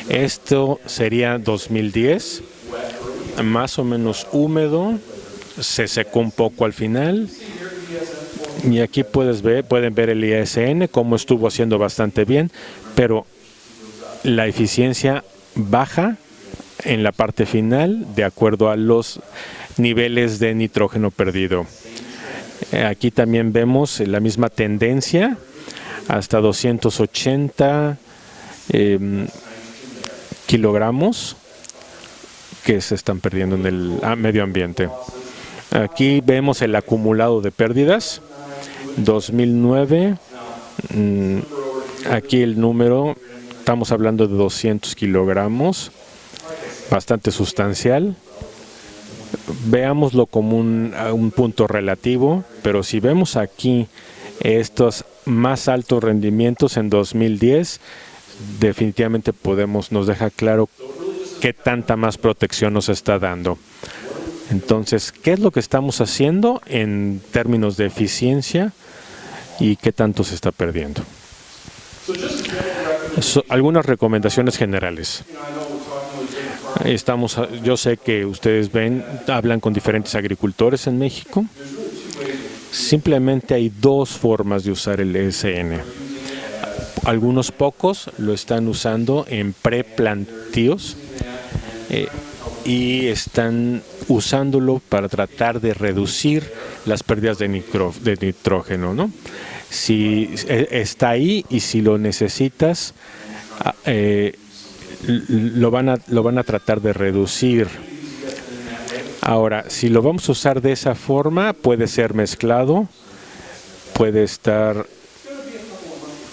Esto sería 2010, más o menos húmedo, se secó un poco al final. Y aquí pueden ver el ESN, cómo estuvo haciendo bastante bien, pero la eficiencia baja en la parte final de acuerdo a los niveles de nitrógeno perdido. Aquí también vemos la misma tendencia hasta 280 kilogramos que se están perdiendo en el medio ambiente. Aquí vemos el acumulado de pérdidas. 2009, aquí el número, estamos hablando de 200 kilogramos, bastante sustancial. Veámoslo como un punto relativo, pero si vemos aquí estos más altos rendimientos en 2010, definitivamente nos deja claro qué tanta más protección nos está dando. Entonces, ¿qué es lo que estamos haciendo en términos de eficiencia y qué tanto se está perdiendo? Algunas recomendaciones generales. Yo sé que ustedes hablan con diferentes agricultores en México. Simplemente hay 2 formas de usar el ESN. Algunos pocos lo están usando en preplantíos y están usándolo para tratar de reducir las pérdidas de nitrógeno, ¿no? Si está ahí y si lo necesitas, lo van a tratar de reducir. Ahora, si lo vamos a usar de esa forma, puede ser mezclado, puede estar,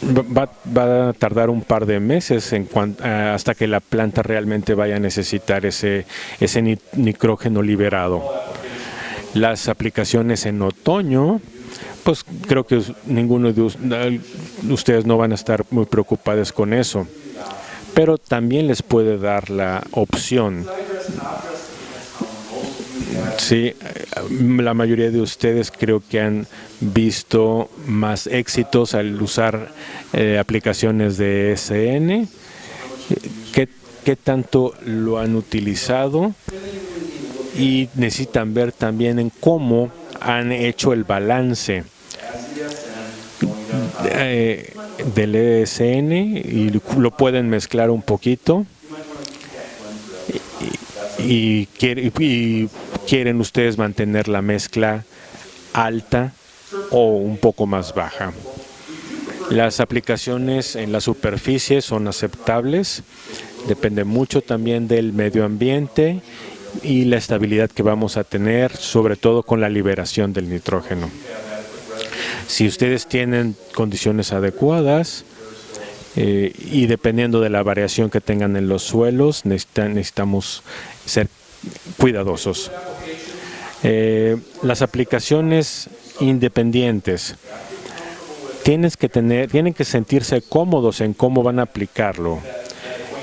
va a tardar un par de meses hasta que la planta realmente vaya a necesitar ese nitrógeno liberado. Las aplicaciones en otoño, pues creo que ninguno de ustedes no van a estar muy preocupados con eso, pero también les puede dar la opción. Sí, la mayoría de ustedes creo que han visto más éxitos al usar aplicaciones de ESN. ¿Qué tanto lo han utilizado? Y necesitan ver también en cómo han hecho el balance del ESN y lo pueden mezclar un poquito y quieren ustedes mantener la mezcla alta o un poco más baja. Las aplicaciones en la superficie son aceptables, depende mucho también del medio ambiente y la estabilidad que vamos a tener, sobre todo con la liberación del nitrógeno. Si ustedes tienen condiciones adecuadas y dependiendo de la variación que tengan en los suelos, necesitamos ser cuidadosos. Las aplicaciones independientes tienen que sentirse cómodos en cómo van a aplicarlo.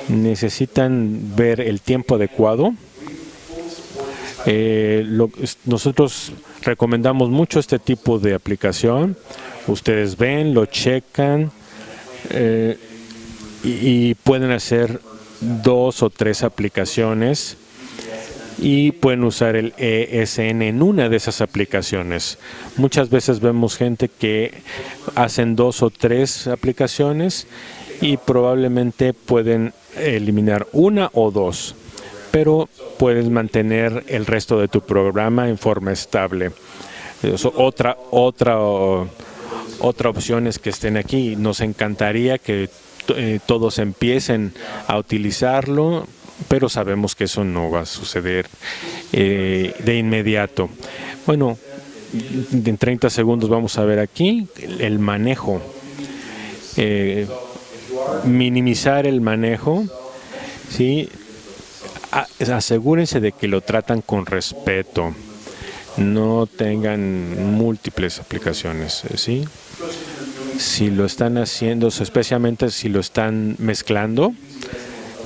Necesitan ver el tiempo adecuado. Nosotros recomendamos mucho este tipo de aplicación. Ustedes ven, lo checan y pueden hacer 2 o 3 aplicaciones y pueden usar el ESN en una de esas aplicaciones. Muchas veces vemos gente que hacen 2 o 3 aplicaciones y probablemente pueden eliminar 1 o 2, pero puedes mantener el resto de tu programa en forma estable. Otra opción es que estén aquí. Nos encantaría que todos empiecen a utilizarlo, pero sabemos que eso no va a suceder de inmediato. Bueno, en 30 segundos vamos a ver aquí el manejo. Minimizar el manejo, ¿sí? Asegúrense de que lo tratan con respeto. No tengan múltiples aplicaciones, ¿sí? Si lo están haciendo, especialmente si lo están mezclando,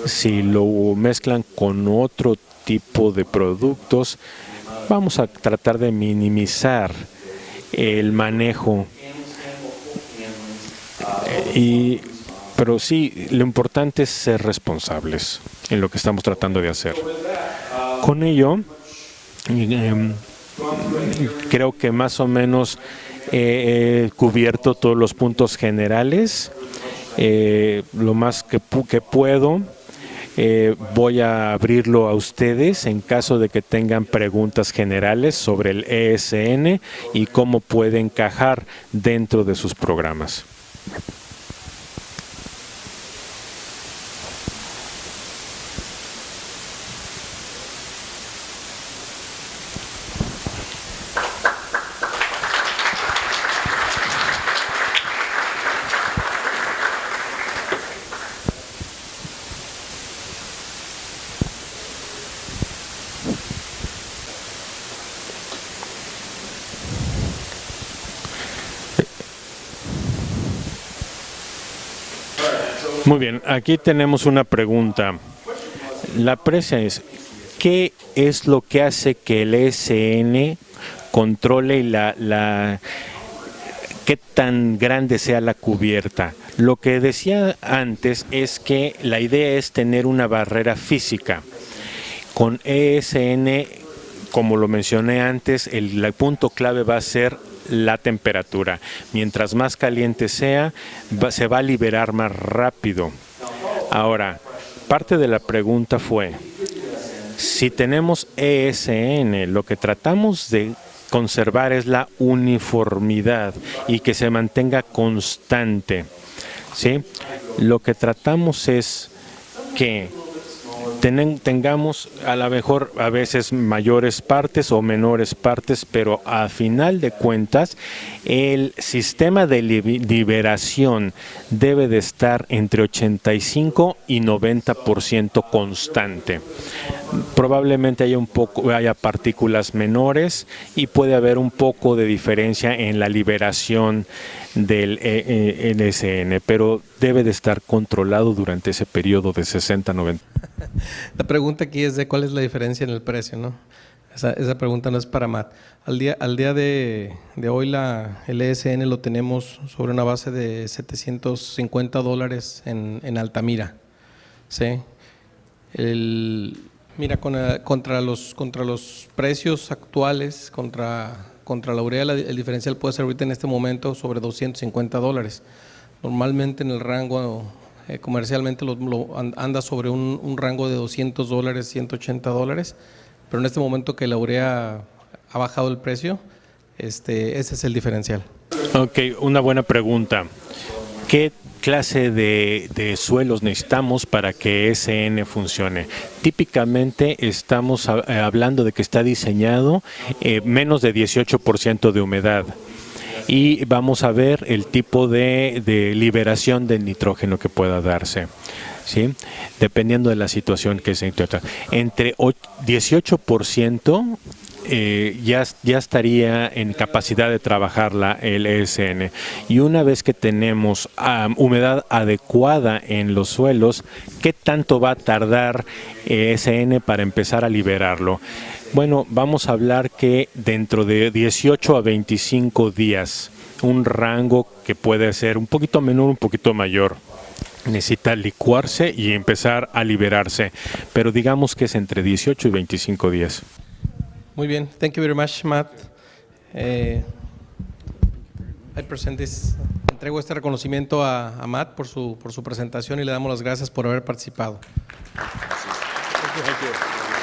si lo mezclan con otro tipo de productos, vamos a tratar de minimizar el manejo. Pero sí, lo importante es ser responsables en lo que estamos tratando de hacer. Con ello, creo que más o menos he cubierto todos los puntos generales, lo más que puedo. Voy a abrirlo a ustedes en caso de que tengan preguntas generales sobre el ESN y cómo puede encajar dentro de sus programas. Muy bien, aquí tenemos una pregunta. La pregunta es, ¿qué es lo que hace que el ESN controle qué tan grande sea la cubierta? Lo que decía antes es que la idea es tener una barrera física. Con ESN, como lo mencioné antes, el punto clave va a ser la temperatura. Mientras más caliente sea, se va a liberar más rápido. Ahora, parte de la pregunta fue, si tenemos ESN, lo que tratamos de conservar es la uniformidad y que se mantenga constante, ¿sí? Lo que tratamos es que tengamos a lo mejor a veces mayores partes o menores partes, pero a final de cuentas el sistema de liberación debe de estar entre 85 y 90% constante. Probablemente haya partículas menores y puede haber un poco de diferencia en la liberación del ESN, pero debe de estar controlado durante ese periodo de 60-90. La pregunta aquí es de cuál es la diferencia en el precio, ¿no? Esa pregunta no es para Matt. Al día de hoy el ESN lo tenemos sobre una base de $750 en Altamira, ¿sí? Mira, contra los precios actuales, contra contra la urea, el diferencial puede ser ahorita en este momento sobre $250. Normalmente en el rango comercialmente anda sobre un rango de $200, $180, pero en este momento que la urea ha bajado el precio, ese es el diferencial. Ok, una buena pregunta. ¿Qué clase de suelos necesitamos para que SN funcione? Típicamente estamos hablando de que está diseñado menos de 18% de humedad. Y vamos a ver el tipo de liberación de nitrógeno que pueda darse, ¿sí? Dependiendo de la situación que se encuentra. Entre 18% ya estaría en capacidad de trabajar el ESN. Y una vez que tenemos humedad adecuada en los suelos, ¿qué tanto va a tardar ESN para empezar a liberarlo? Bueno, vamos a hablar que dentro de 18 a 25 días, un rango que puede ser un poquito menor, un poquito mayor, necesita licuarse y empezar a liberarse, pero digamos que es entre 18 y 25 días. Muy bien, thank you very much, Matt. I present this. Entrego este reconocimiento a Matt por su presentación y le damos las gracias por haber participado. Thank you.